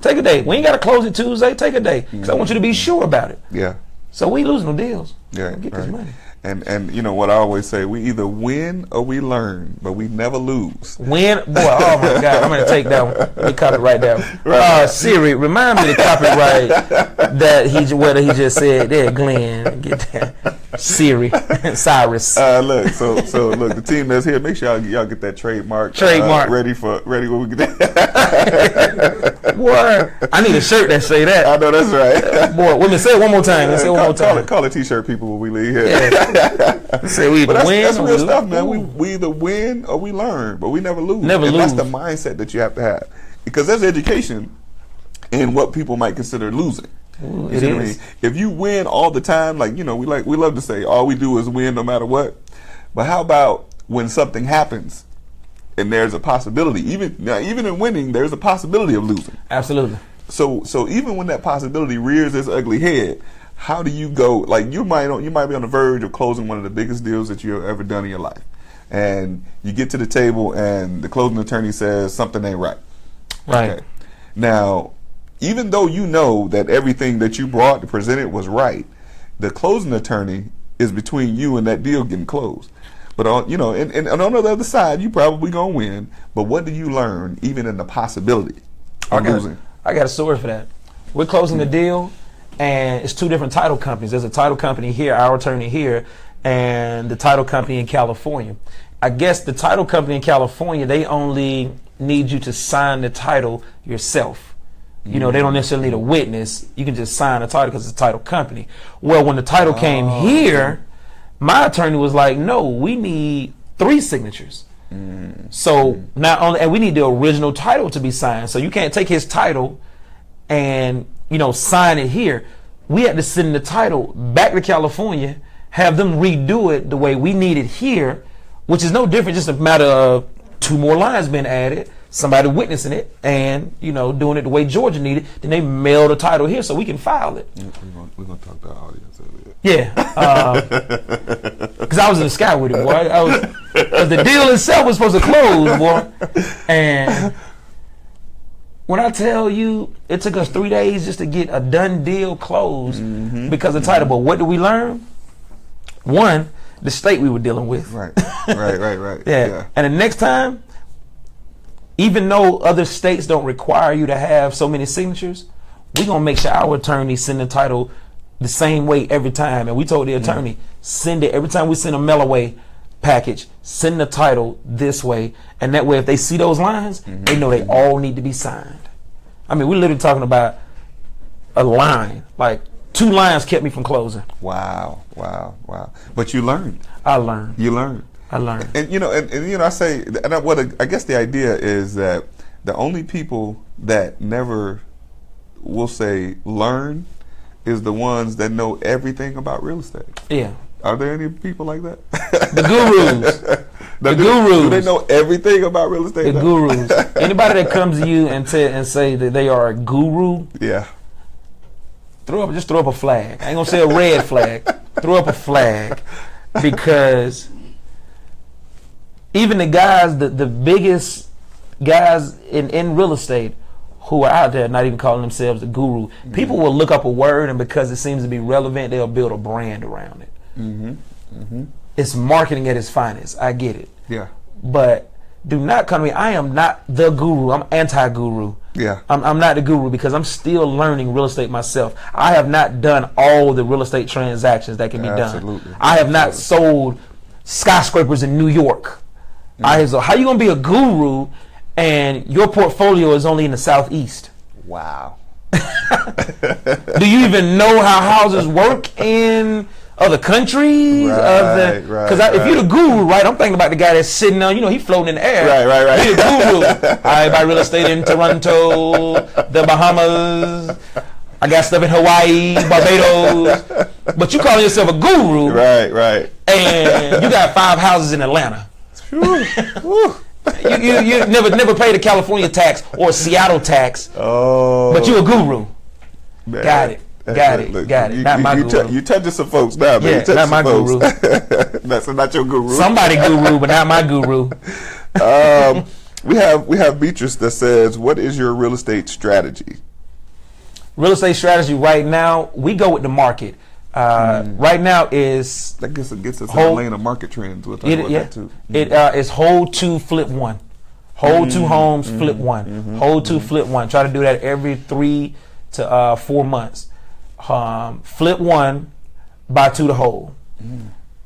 Take a day. We ain't got to close it Tuesday. Take a day, because I want you to be sure about it. Yeah. So we losing no deals. Yeah. Get this money. And you know what I always say, we either win or we learn, but we never lose. Win, boy, oh my God, I'm going to take that one. Let me copyright that one. Right. Siri, remind me to copyright that what he just said there, Glenn. Get that. Siri, Cyrus. Look, so look, the team that's here, make sure y'all get that trademark. Ready when we get that. Boy, I need a shirt that say that. I know that's right. Boy, let me say it one more time. Let's say it one more time. Call it t-shirt people when we leave here. Yeah. Say we either win. That's real stuff, man. We either win or we learn, but we never lose. That's the mindset that you have to have, because there's education in what people might consider losing. Ooh, it is. If you win all the time, we love to say all we do is win no matter what. But how about when something happens and there's a possibility, even in winning, there's a possibility of losing. Absolutely. So even when that possibility rears its ugly head, how do you go? Like you might be on the verge of closing one of the biggest deals that you've ever done in your life, and you get to the table and the closing attorney says something ain't right. Right. Okay. Now, even though you know that everything that you brought to present it was right, the closing attorney is between you and that deal getting closed. But on and on the other side, you probably gonna win. But what do you learn even in the possibility of losing? I got a story for that. We're closing the deal, and it's two different title companies. There's a title company here, our attorney here, and the title company in California. I guess the title company in California, they only need you to sign the title yourself. They don't necessarily need a witness. You can just sign the title because it's a title company. Well, when the title came here, my attorney was like, no, we need 3 signatures. So not only, and we need the original title to be signed. So you can't take his title and sign it here. We had to send the title back to California, have them redo it the way we need it here, which is no different, just a matter of 2 more lines being added, somebody witnessing it, and doing it the way Georgia needed. Then they mail the title here so we can file it. We're gonna talk to our audience a bit. Yeah, because I was in the sky with it, boy. Because the deal itself was supposed to close, boy, and when I tell you, it took us 3 days just to get a done deal closed because of the title. But what did we learn? One, the state we were dealing with. Right. Yeah. And the next time, even though other states don't require you to have so many signatures, we're going to make sure our attorney send the title the same way every time. And we told the attorney, send it every time we send a mail away package, send the title this way, and that way if they see those lines, they know they all need to be signed. I mean, we're literally talking about a line, like 2 lines kept me from closing. Wow. But you learned. I learned. You learned. I learned. And I say, and I guess the idea is that the only people that never, we'll say, learn is the ones that know everything about real estate. Yeah. Are there any people like that? The gurus. The Do gurus. they know everything about real estate? The gurus. Anybody that comes to you and say that they are a guru, Yeah. just throw up a flag. I ain't gonna say a red flag. Throw up a flag, because even the guys, the biggest guys in real estate who are out there not even calling themselves a guru, people will look up a word, and because it seems to be relevant, they'll build a brand around it. It's marketing at its finest. I get it. Yeah. But do not come to me. I am not the guru. I'm anti-guru. Yeah. I'm not the guru, because I'm still learning real estate myself. I have not done all the real estate transactions that can be done. I have not sold skyscrapers in New York. So how you gonna be a guru and your portfolio is only in the Southeast? Wow. Do you even know how houses work in other countries? Because if you're the guru, right, I'm thinking about the guy that's sitting on, he floating in the air. Right. You're the guru. I buy real estate in Toronto, the Bahamas. I got stuff in Hawaii, Barbados. But you calling yourself a guru. Right. And you got 5 houses in Atlanta. You never paid a California tax or a Seattle tax. Oh. But you a guru. Man. Got it. Not my guru. You touching some folks now, man. Yeah, not my guru. That's not your guru. Somebody guru, but not my guru. We have Beatrice that says, "What is your real estate strategy?" Real estate strategy right now, we go with the market. Right now is that gets us in the lane of market trends. We'll talk about that too. It is hold 2, flip 1. Hold 2 homes, flip 1. Hold 2, flip 1. Try to do that every 3 to 4 months. Flip 1, buy 2 to hold.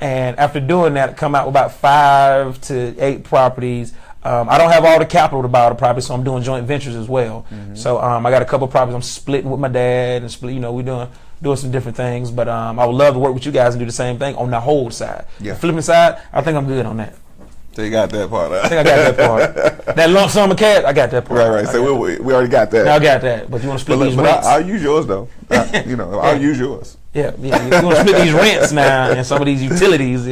And after doing that, come out with about 5 to 8 properties. I don't have all the capital to buy the property, so I'm doing joint ventures as well. So I got a couple properties I'm splitting with my dad, and we're doing some different things. But I would love to work with you guys and do the same thing on the hold side. Yeah. The flipping side, I think I'm good on that. So you got that part. I think I got that part. That lump sum of cash, I got that part. Right. So we already got that. I got that. But you want to split these rents? I'll use yours though. I'll use yours. Yeah. You want to split these rents now and some of these utilities.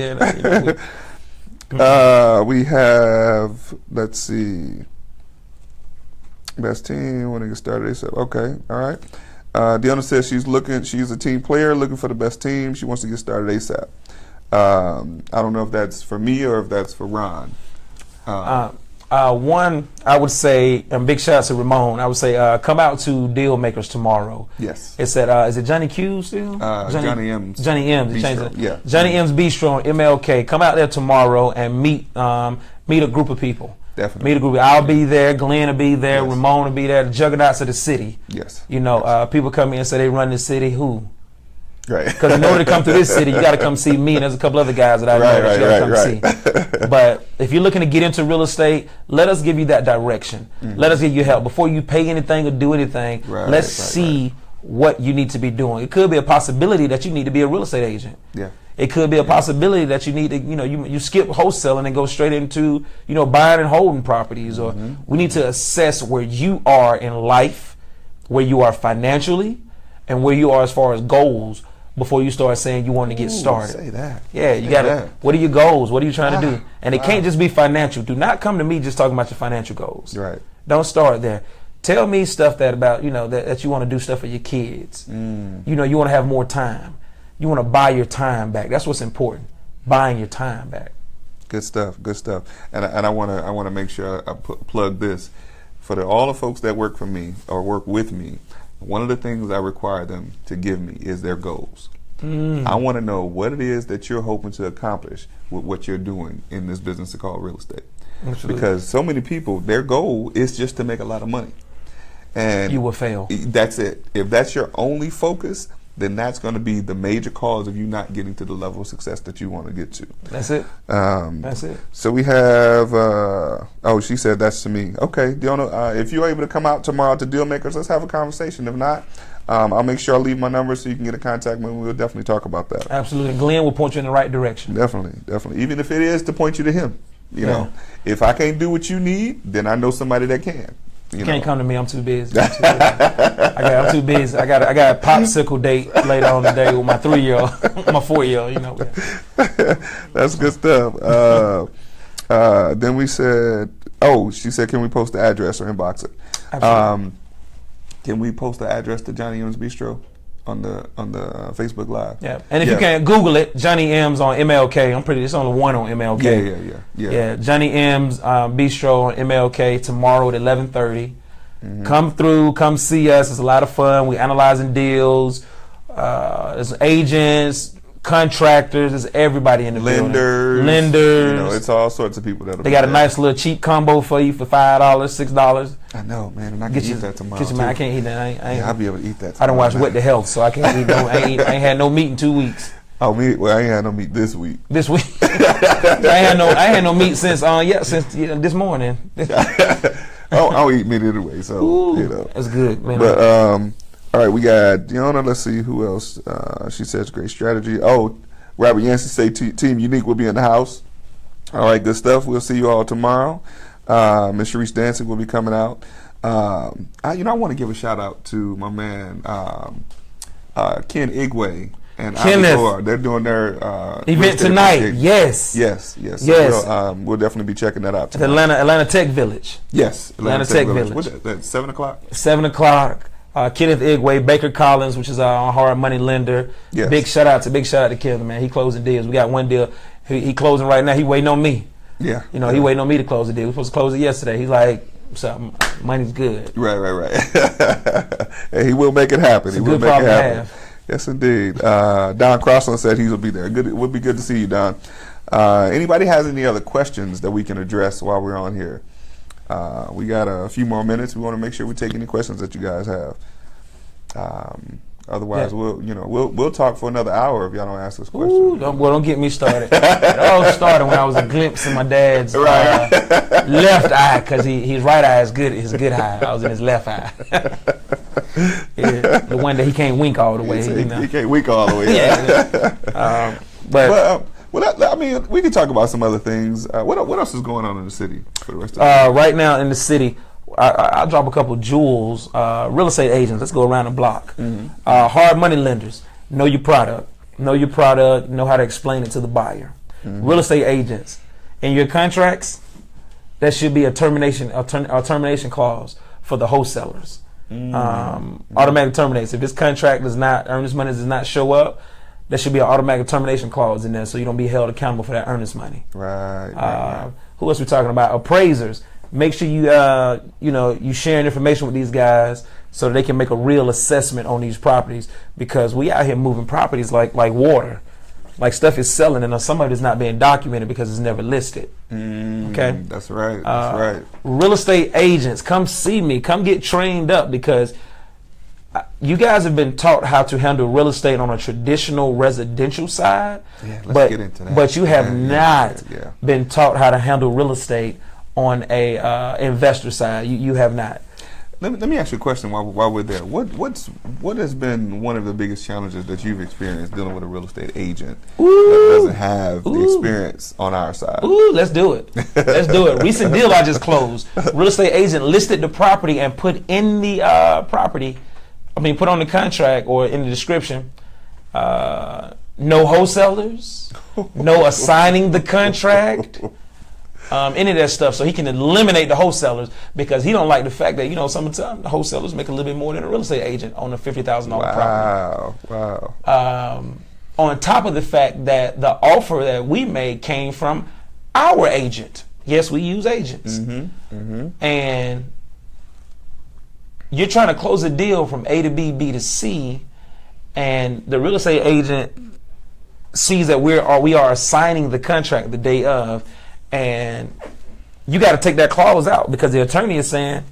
We have, let's see, best team, want to get started ASAP. Okay, all right. Deanna says she's a team player looking for the best team. She wants to get started ASAP. I don't know if that's for me or if that's for Ron. One, I would say, and big shout out to Ramon, I would say come out to Deal Makers tomorrow. Yes. It's at, is it Johnny Q still? Johnny M's. Johnny M's. Bistro. Yeah. Johnny M's Bistro on MLK. Come out there tomorrow and meet a group of people. Definitely. Meet a group. I'll be there. Glenn will be there. Yes. Ramon will be there. The juggernauts of the city. Yes. People come in and say they run the city. Who? Right. Because in order to come to this city, you got to come see me, and there's a couple other guys that I know that you got to come see. But if you're looking to get into real estate, let us give you that direction. Let us give you help before you pay anything or do anything. Let's see what you need to be doing. It could be a possibility that you need to be a real estate agent. Yeah. It could be a possibility that you need to, you skip wholesaling and go straight into, buying and holding properties. Or we need to assess where you are in life, where you are financially, and where you are as far as goals before you start saying you want to get started. Say that. Yeah, you got to. What are your goals? What are you trying to do? And it can't just be financial. Do not come to me just talking about your financial goals. Right. Don't start there. Tell me stuff that about, that you want to do stuff for your kids. You want to have more time. You want to buy your time back. That's what's important. Buying your time back. Good stuff. And I want to make sure I plug this for all the folks that work for me or work with me. One of the things I require them to give me is their goals. I want to know what it is that you're hoping to accomplish with what you're doing in this business called real estate. Absolutely. Because so many people, their goal is just to make a lot of money. And you will fail. That's it. If that's your only focus, then that's going to be the major cause of you not getting to the level of success that you want to get to. That's it. That's it. So we have, she said that's to me. Okay, Deanna, if you're able to come out tomorrow to Deal Makers, let's have a conversation. If not, I'll make sure I leave my number so you can get in contact with me. We'll definitely talk about that. Absolutely. Glenn will point you in the right direction. Definitely. Even if it is to point you to him. You know, if I can't do what you need, then I know somebody that can. You can't come to me. I'm too busy. I'm too busy. I got a popsicle date later on today with my 3-year-old, my 4-year-old. That's good stuff. Then we said, she said, can we post the address or inbox it? Absolutely. Can we post the address to Johnny M's Bistro on the Facebook Live? Yeah, and if you can't Google it, Johnny M's on MLK. It's only one on MLK. Yeah. Johnny M's Bistro on MLK tomorrow at 11:30. Come through, come see us. It's a lot of fun. We analyzing deals. There's agents, contractors. There's everybody in the building. Lenders. It's all sorts of people that. They got a nice little cheap combo for you for $5, $6. I know, man, and I can eat that tomorrow. I can't eat that. I'll be able to eat that tomorrow. I don't watch What the Health, so I can't eat no. I ain't had no meat in 2 weeks. Oh, meat? Well, I ain't had no meat this week. I ain't had no meat since this morning. I'll eat meat anyway, so Ooh, that's good, man. But all right, we got Deanna. Let's see who else. She says great strategy. Robert Yancey say Team Unique will be in the house. All right, good stuff. We'll see you all tomorrow. Miss Sharice Dancing will be coming out. I want to give a shout out to my man Ken Igwe and Kenneth. They're doing their event tonight. Yes. We'll definitely be checking that out at Atlanta Tech Village. Yes, Atlanta Tech Village. What's that? 7 o'clock. 7 o'clock. Kenneth Igwe, Baker Collins, which is our hard money lender. Yes. Big shout out to Kenneth, man. He closing deals. We got one deal. He closing right now. He waiting on me. Yeah. He waiting on me to close the deal. We were supposed to close it yesterday. He's like, so money's good. Right. And he will make it happen. It's a good problem to have. Yes, indeed. Don Crossland said he will be there. Good. It would be good to see you, Don. Anybody has any other questions that we can address while we're on here? We got a few more minutes. We want to make sure we take any questions that you guys have. Otherwise, we'll talk for another hour if y'all don't ask us questions. Ooh, don't get me started. It all started when I was a glimpse in my dad's left eye, because his right eye is good. His good eye. I was in his left eye. The one that he can't wink all the way. He can't wink all the way. We can talk about some other things. What else is going on in the city for the rest of the day? Right now in the city, I'll drop a couple jewels. Real estate agents, let's go around the block. Hard money lenders, know your product. Know how to explain it to the buyer. Real estate agents, in your contracts, there should be a termination clause for the wholesalers. Automatic terminates. If this contract earnest money does not show up, there should be an automatic termination clause in there, so you don't be held accountable for that earnest money. Right. Who else we talking about? Appraisers. Make sure you sharing information with these guys so that they can make a real assessment on these properties, because we out here moving properties like water. Like stuff is selling and some of it is not being documented because it's never listed. Okay? That's right. Real estate agents, come see me. Come get trained up, because you guys have been taught how to handle real estate on a traditional residential side. Yeah, let's get into that. But you have not been taught how to handle real estate on a investor side. You have not. Let me ask you a question while we're there. What has been one of the biggest challenges that you've experienced dealing with a real estate agent that doesn't have the experience on our side? Let's do it. Recent deal I just closed. Real estate agent listed the property and put in the put on the contract or in the description, no wholesalers, no assigning the contract. Any of that stuff, so he can eliminate the wholesalers, because he don't like the fact that sometimes the wholesalers make a little bit more than a real estate agent on a $50,000 property. Wow. On top of the fact that the offer that we made came from our agent. Yes, we use agents, and you're trying to close a deal from A to B, B to C, and the real estate agent sees that we are assigning the contract the day of. And you got to take that clause out, because the attorney is saying,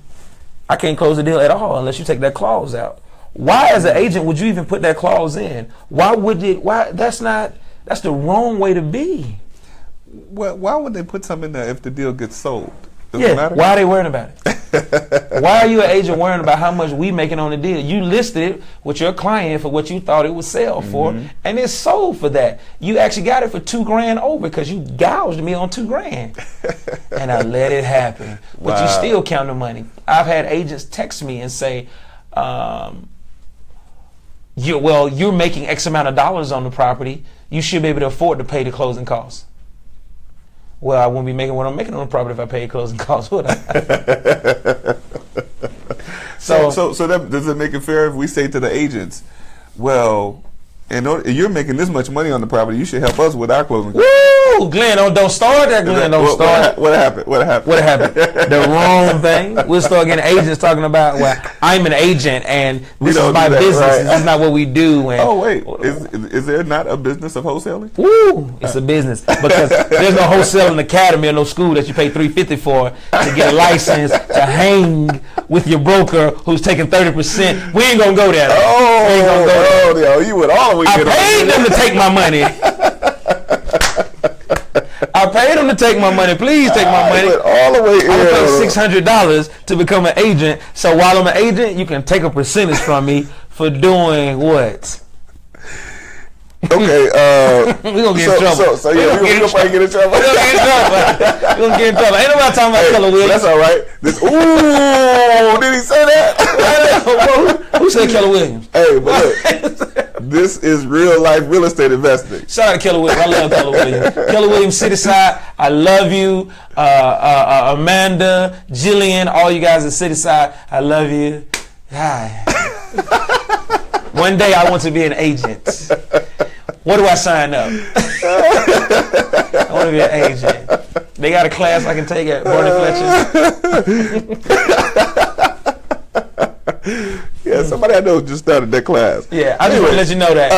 I can't close the deal at all unless you take that clause out. Why, as an agent, would you even put that clause in? That's the wrong way to be. Well, why would they put something in there if the deal gets sold? Does it matter? Why are they worrying about it? Why are you an agent worrying about how much we making on the deal? You listed it with your client for what you thought it would sell for, and it's sold for that. You actually got it for $2,000 over, because you gouged me on $2,000, and I let it happen. But you still count the money. I've had agents text me and say, you're making X amount of dollars on the property. You should be able to afford to pay the closing costs. Well, I wouldn't be making what I'm making on the property if I paid closing costs, would I? So that, does it make it fair if we say to the agents, well, you're making this much money on the property, you should help us with our closing costs? Woo! Glenn, don't start that, Glenn. Don't start. What happened? What happened? The wrong thing. We'll start getting agents talking about, well, I'm an agent and this is my business. Right? This is not what we do. And, oh, wait. Is there not a business of wholesaling? Woo! It's a business. Because there's no wholesaling academy or no school that you pay $350 for to get a license to hang with your broker who's taking 30%. We ain't going to go there. You would always I paid them to take my money. I paid them to take my money. Please take my money. All the way in. I paid $600 to become an agent. So while I'm an agent, you can take a percentage from me for doing what? Okay. We're going to get in trouble. We're going to get in trouble. We're going to get in trouble. Ain't nobody talking about Keller Williams. That's all right. Ooh, did he say that? Who said Keller Williams? Hey, but look, this is real life real estate investing. Shout out to Keller Williams. I love Keller Williams. Keller Williams City Side. I love you. Amanda, Jillian, all you guys at City Side. I love you. Hi. One day I want to be an agent. What do I sign up? I want to be an agent. They got a class I can take at Barney Fletcher's. Yeah, somebody I know just started that class. Yeah, I just want to let you know that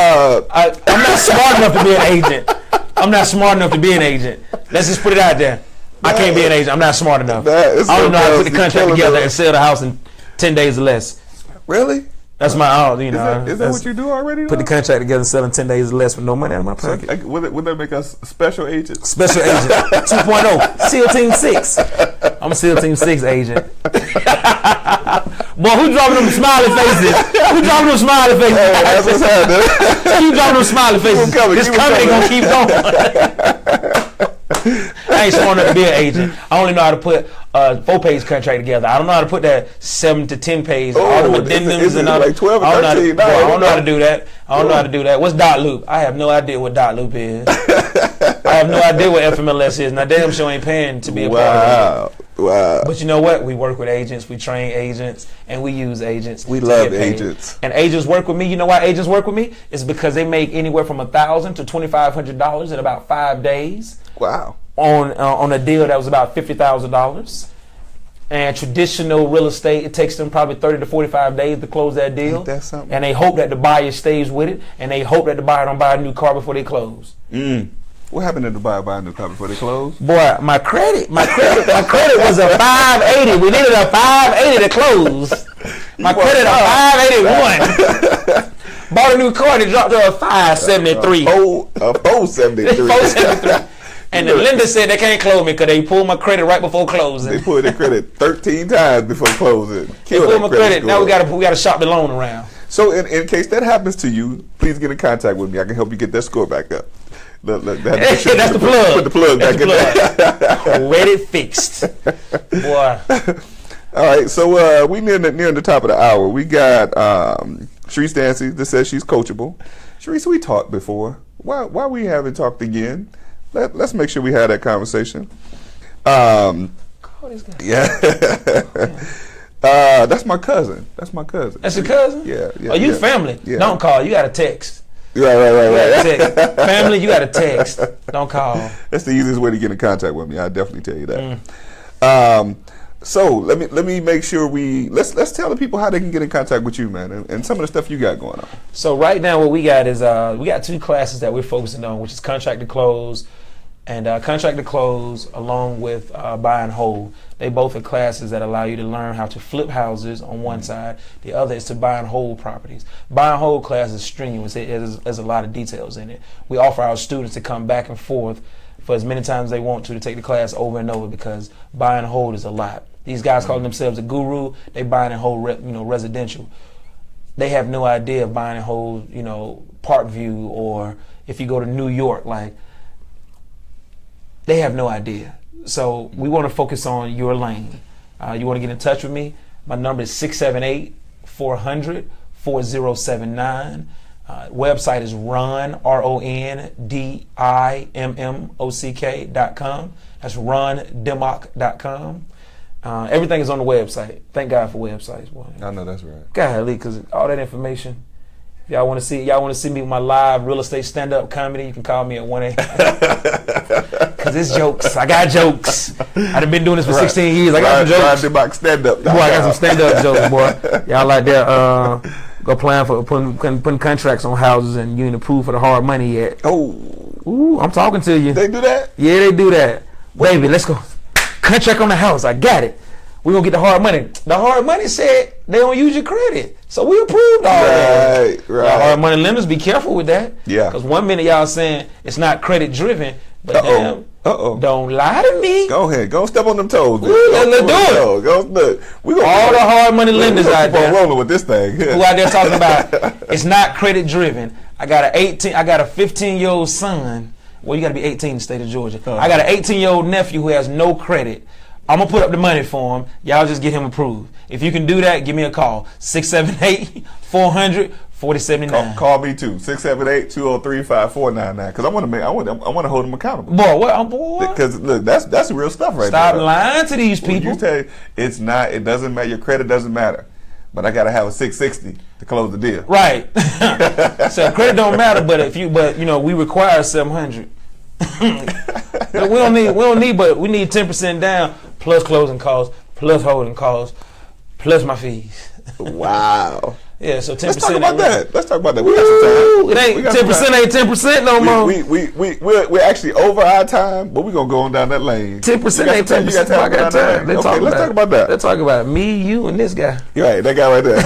I'm not smart enough to be an agent. I'm not smart enough to be an agent. Let's just put it out there. I can't be an agent. I'm not smart enough. I don't know how to put the contract together and sell the house in 10 days or less. Really? That's my, you know. Is that what you do already? Put the contract together and sell in 10 days or less with no money out of my pocket. So, would that make us special agents? Special agent 2.0. SEAL Team 6. I'm a SEAL Team 6 agent. Boy, who dropping them smiley faces? Who dropping them smiley faces? Hey, that's what's happening. Who dropping them smiley faces? This company gonna keep going. I ain't smart enough to be an agent. I only know how to put a 4-page contract together. I don't know how to put that 7 to 10 page. All the addendums and all like 12 or 13. I don't know how to do that. I don't know how to do that. What's dot loop? I have no idea what dot loop is. I have no idea what FMLS is. Now, damn sure ain't paying to be a part of it. Wow. But you know what? We work with agents, we train agents, and we use agents. We love agents. And agents work with me. You know why agents work with me? It's because they make anywhere from $1,000 to $2,500 in about 5 days. Wow. On a deal that was about $50,000. And traditional real estate, it takes them probably 30 to 45 days to close that deal. Ain't that something? And they hope that the buyer stays with it, and they hope that the buyer don't buy a new car before they close. What happened to the buyer buy a new car before they close? Boy, my credit was a 580. We needed a 580 to close. My credit a 581. Bought a new car, they dropped to a 573. A 473. 473. And the lender said they can't close me because they pulled my credit right before closing. They pulled their credit 13 times before closing. They pulled my credit. Now we got to shop the loan around. So in case that happens to you, please get in contact with me. I can help you get that score back up. That's the plug. Put the plug back in there. Credit fixed. Boy. All right, so we near the top of the hour. We got Sharice Dancy that says she's coachable. Sharice, we talked before. Why we haven't talked again? Let's make sure we had that conversation. Yeah. That's my cousin. That's your cousin? Yeah. Oh, you family? Yeah. Don't call. You got to text. Right. Family, you got to text. Don't call. That's the easiest way to get in contact with me. I'll definitely tell you that. So let me make sure let's tell the people how they can get in contact with you, man, and some of the stuff you got going on. So right now what we got is we got 2 classes that we're focusing on, which is contract to close. And contract to close along with buy and hold. They both are classes that allow you to learn how to flip houses on one side. The other is to buy and hold properties. Buy and hold class is strenuous. There's a lot of details in it. We offer our students to come back and forth for as many times as they want to take the class over and over because buy and hold is a lot. These guys calling themselves a guru, they buy and hold residential. They have no idea of buying and hold, Parkview, or if you go to New York, they have no idea. So we want to focus on your lane. You want to get in touch with me? My number is 678-400-4079. Website is RonDimmock.com. That's RonDimmock.com. Everything is on the website. Thank God for websites, boy. I know that's right. Golly, because all that information. If y'all want to see me with my live real estate stand-up comedy, you can call me at 1-800. Because it's jokes. I got jokes. I've been doing this for 16 years. I got some jokes. Dimmock stand-up. Boy, I got some stand-up jokes, boy. Y'all like that. Go plan for putting contracts on houses and you ain't approved for the hard money yet. Oh. Ooh, I'm talking to you. They do that? Yeah, they do that. Baby, let's go. Contract on the house. I got it. We're going to get the hard money. The hard money said they don't use your credit. So we approved all that. Right. Y'all hard money lenders, be careful with that. Yeah. Because 1 minute y'all saying it's not credit driven, but damn, don't lie to me. Go ahead. Go step on them toes. Let's do it. All the hard money lenders out there. Rolling with this thing. Who out there talking about it's not credit driven. I got a 15-year-old son. Well, you got to be 18 in the state of Georgia. I got an 18-year-old nephew who has no credit. I'm going to put up the money for him. Y'all just get him approved. If you can do that, give me a call. 678-400-4079. Call me too. 678-203-5499. Because I want to hold them accountable. Boy, what? Boy. Because look, that's real stuff right there. Stop lying to these people. You tell you, it doesn't matter. Your credit doesn't matter. But I got to have a 660 to close the deal. Right. So credit don't matter, but we require 700. we need 10% down plus closing costs, plus holding costs, plus my fees. Wow. Yeah, so 10%. Let's talk about that. We got some time. It ain't 10% ain't 10% no more. We're actually over our time, but we're gonna go on down that lane. 10% ain't 10%. I got time. Let's talk about that. Let's talk about me, you, and this guy. You're right, that guy right there.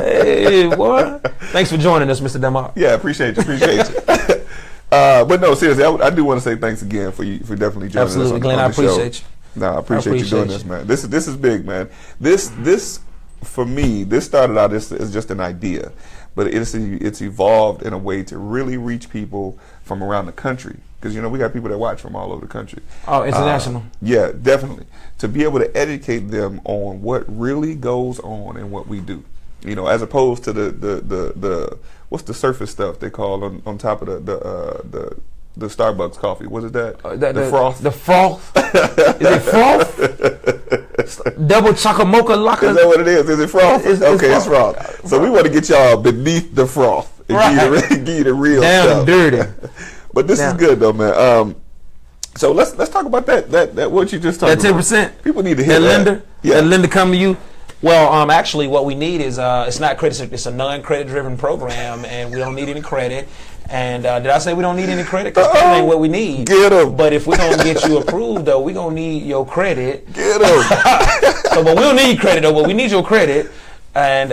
Hey, boy. Thanks for joining us, Mr. Dimmock. Yeah, appreciate you. But no, seriously, I do want to say thanks again for definitely joining us. Absolutely, Glenn. I appreciate you. No, I appreciate you doing this, man. This is big, man. This for me, this started out as just an idea, but it's evolved in a way to really reach people from around the country. Because we got people that watch from all over the country. Oh, international. Yeah, definitely. To be able to educate them on what really goes on and what we do. As opposed to the what's the surface stuff they call on top of the Starbucks coffee? What is that? The froth. The froth. Is it froth? Double chocolate mocha latte. Is that what it is? Is it froth? It's froth. So we want to get y'all beneath the froth and give you the real stuff. Damn dirty. But this is good though, man. So let's talk about that what you just talked about. That 10%. People need to hear that. Lender. Yeah. That lender come to you. Well, actually, what we need is it's not credit. It's a non-credit driven program, and we don't need any credit. And did I say we don't need any credit? Because that ain't what we need. Get them. But if we're gonna get you approved, though, we're gonna need your credit. Get them. But we don't need credit, though. But we need your credit, and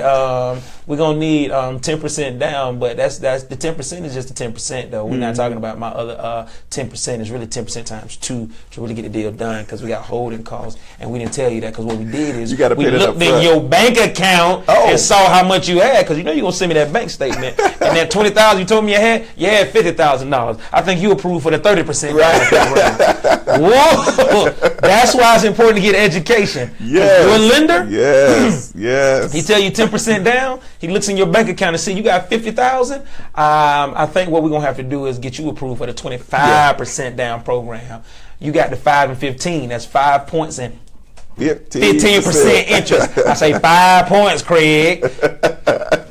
we're gonna need 10% down. But that's the 10% is just the 10%, though. We're not talking about my other 10%. Is really 10% times 2 to really get the deal done, because we got holding costs, and we didn't tell you that, because what we did is we looked in your bank account and saw how much you had, because you're gonna send me that bank statement, and that $20,000 you told me you had $50,000. I think you approved for the 30%. Right. Whoa! That's why it's important to get education. Yes. You're a lender. Yes. Yes. He tell you 10% down. He looks in your bank account and see you got $50,000. I think what we're gonna have to do is get you approved for the 25% down program. You got the 5 and 15. That's 5 points and 15% interest. I say 5 points, Craig.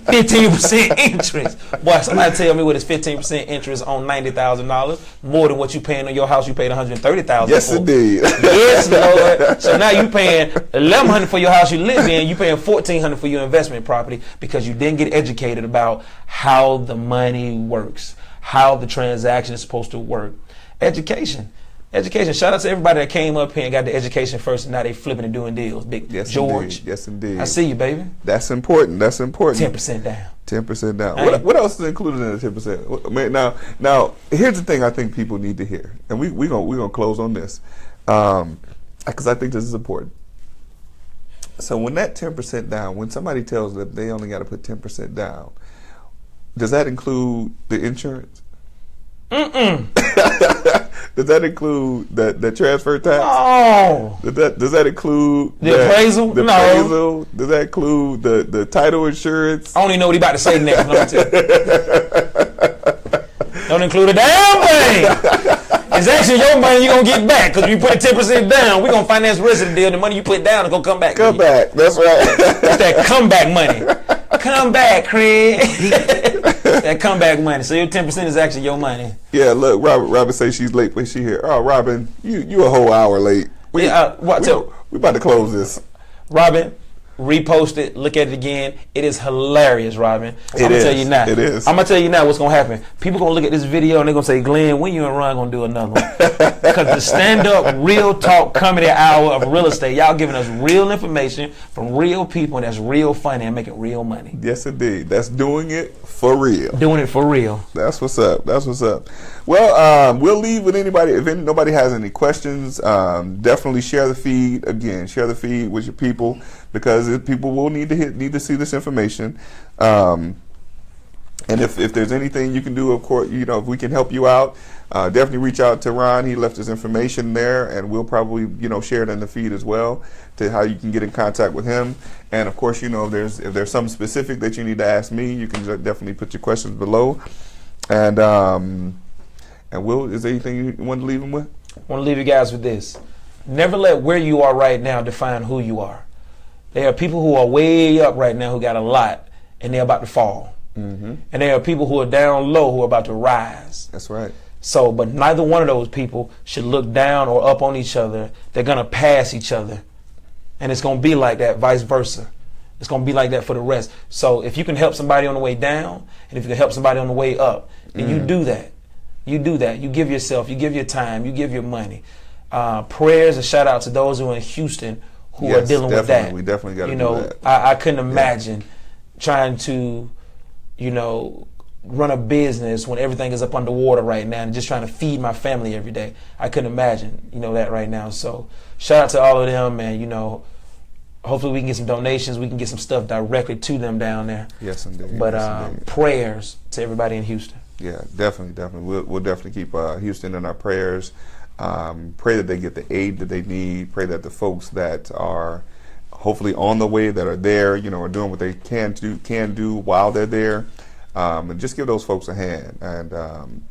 15% interest. Boy, somebody tell me what is 15% interest on $90,000, more than what you paying on your house. You paid $130,000. Yes, for. Indeed. Yes, Lord. So now you paying $1,100 for your house you live in. You paying $1,400 for your investment property, because you didn't get educated about how the money works, how the transaction is supposed to work. Education. Shout out to everybody that came up here and got the education first, and now they flipping and doing deals. Big George. Indeed. Yes, indeed. I see you, baby. That's important. 10% down. 10% down. What else is included in the 10%? I mean, now, here's the thing I think people need to hear, and we're gonna close on this, because I think this is important. So when that 10% down, when somebody tells them they only got to put 10% down, does that include the insurance? Does that include the transfer tax? Oh. Does that include The appraisal? The No. appraisal? Does that include the title insurance? I don't even know what he about to say next. Let me tell you. Don't include a damn thing. It's actually your money you're going to get back because you put 10% down. We're going to finance the rest of the deal. The money you put down is going to come back. Come back. That's right. It's that comeback money. Come back, Craig. That comeback money. So your 10% is actually your money. Yeah, look, Robin says she's late when she here. Oh, Robin, you a whole hour late. We about to close this. Robin, repost it. Look at it again. It is hilarious, Robin. I'm gonna tell you now. It is. I'm gonna tell you now what's gonna happen. People gonna look at this video and they're gonna say, Glenn, when you and Ron gonna do another one? Because the stand-up, real talk comedy hour of real estate, y'all giving us real information from real people, and that's real funny and making real money. Yes, indeed. That's doing it for real. Doing it for real. That's what's up. That's what's up. Well, we'll leave with anybody. If nobody has any questions, definitely share the feed. Again, share the feed with your people, because people will need to see this information. And if there's anything you can do, of course, if we can help you out, definitely reach out to Ron. He left his information there, and we'll probably share it in the feed as well, to how you can get in contact with him. And of course, if there's something specific that you need to ask me, you can definitely put your questions below. And Will, is there anything you want to leave him with? I want to leave you guys with this. Never let where you are right now define who you are. There are people who are way up right now who got a lot, and they're about to fall. Mm-hmm. And there are people who are down low who are about to rise. That's right. So, but neither one of those people should look down or up on each other. They're going to pass each other. And it's going to be like that, vice versa. It's going to be like that for the rest. So if you can help somebody on the way down, and if you can help somebody on the way up, then you do that. You do that. You give yourself, you give your time, you give your money. Prayers and shout out to those who are in Houston who are dealing with that. We definitely got to do that. I couldn't imagine trying to, run a business when everything is up underwater right now and just trying to feed my family every day. I couldn't imagine, that right now. So shout out to all of them, and, hopefully we can get some donations. We can get some stuff directly to them down there. Yes, indeed. But yes, indeed. Prayers to everybody in Houston. Yeah, definitely. We'll definitely keep Houston in our prayers. Pray that they get the aid that they need. Pray that the folks that are hopefully on the way, that are there, are doing what they can do while they're there. And just give those folks a hand. And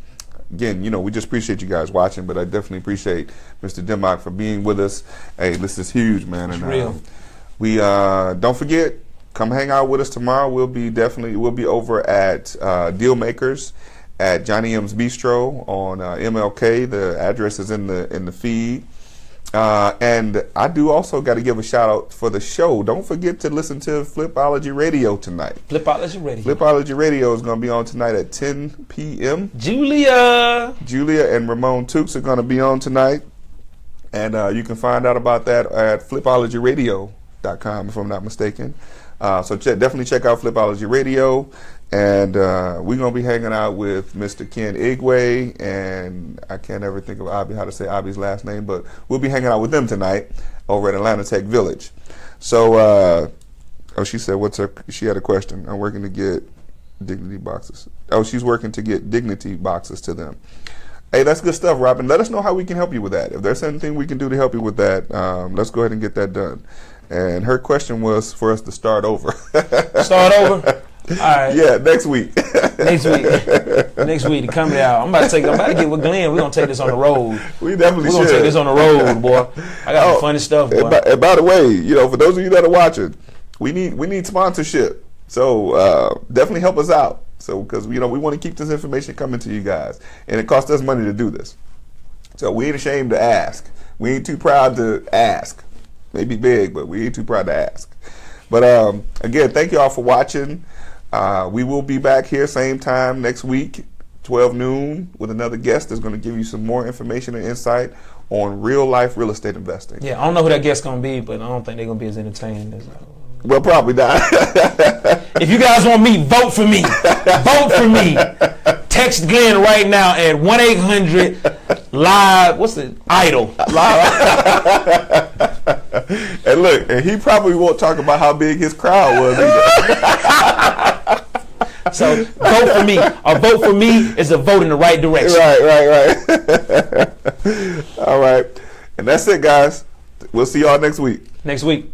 again, we just appreciate you guys watching, but I definitely appreciate Mr. Dimmock for being with us. Hey, this is huge, man. It's and real. We don't forget, come hang out with us tomorrow. We'll be over at Deal Makers at Johnny M's Bistro on MLK. The address is in the feed. And I do also got to give a shout out for the show. Don't forget to listen to Flipology Radio tonight. Flipology Radio. Flipology Radio is going to be on tonight at 10 p.m. Julia and Ramon Tukes are going to be on tonight. And you can find out about that at flipologyradio.com, if I'm not mistaken. So definitely check out Flipology Radio. And we're going to be hanging out with Mr. Ken Igwe, and I can't ever think of how to say Abby's last name, but we'll be hanging out with them tonight over at Atlanta Tech Village. So, she said, she had a question. I'm working to get dignity boxes. Oh, she's working to get dignity boxes to them. Hey, that's good stuff, Robin. Let us know how we can help you with that. If there's anything we can do to help you with that, let's go ahead and get that done. And her question was for us to start over. Start over? All right. Yeah, next week. Next week, the coming out. I'm about to get with Glenn. We're gonna take this on the road. We definitely should. We're gonna take this on the road, boy. I got some funny stuff, boy. And by the way, for those of you that are watching, we need sponsorship. So definitely help us out. So because we want to keep this information coming to you guys, and it costs us money to do this. So we ain't ashamed to ask. We ain't too proud to ask. Maybe big, but we ain't too proud to ask. But again, thank you all for watching. We will be back here same time next week, 12 noon, with another guest that's going to give you some more information and insight on real life real estate investing. Yeah, I don't know who that guest's going to be, but I don't think they're going to be as entertaining as well, probably not. If you guys want me, vote for me. Vote for me. Text Glenn right now at 1-800-LIVE. What's the idol? And look, and he probably won't talk about how big his crowd was either. So vote for me. A vote for me is a vote in the right direction. Right. All right. And that's it, guys. We'll see y'all next week. Next week.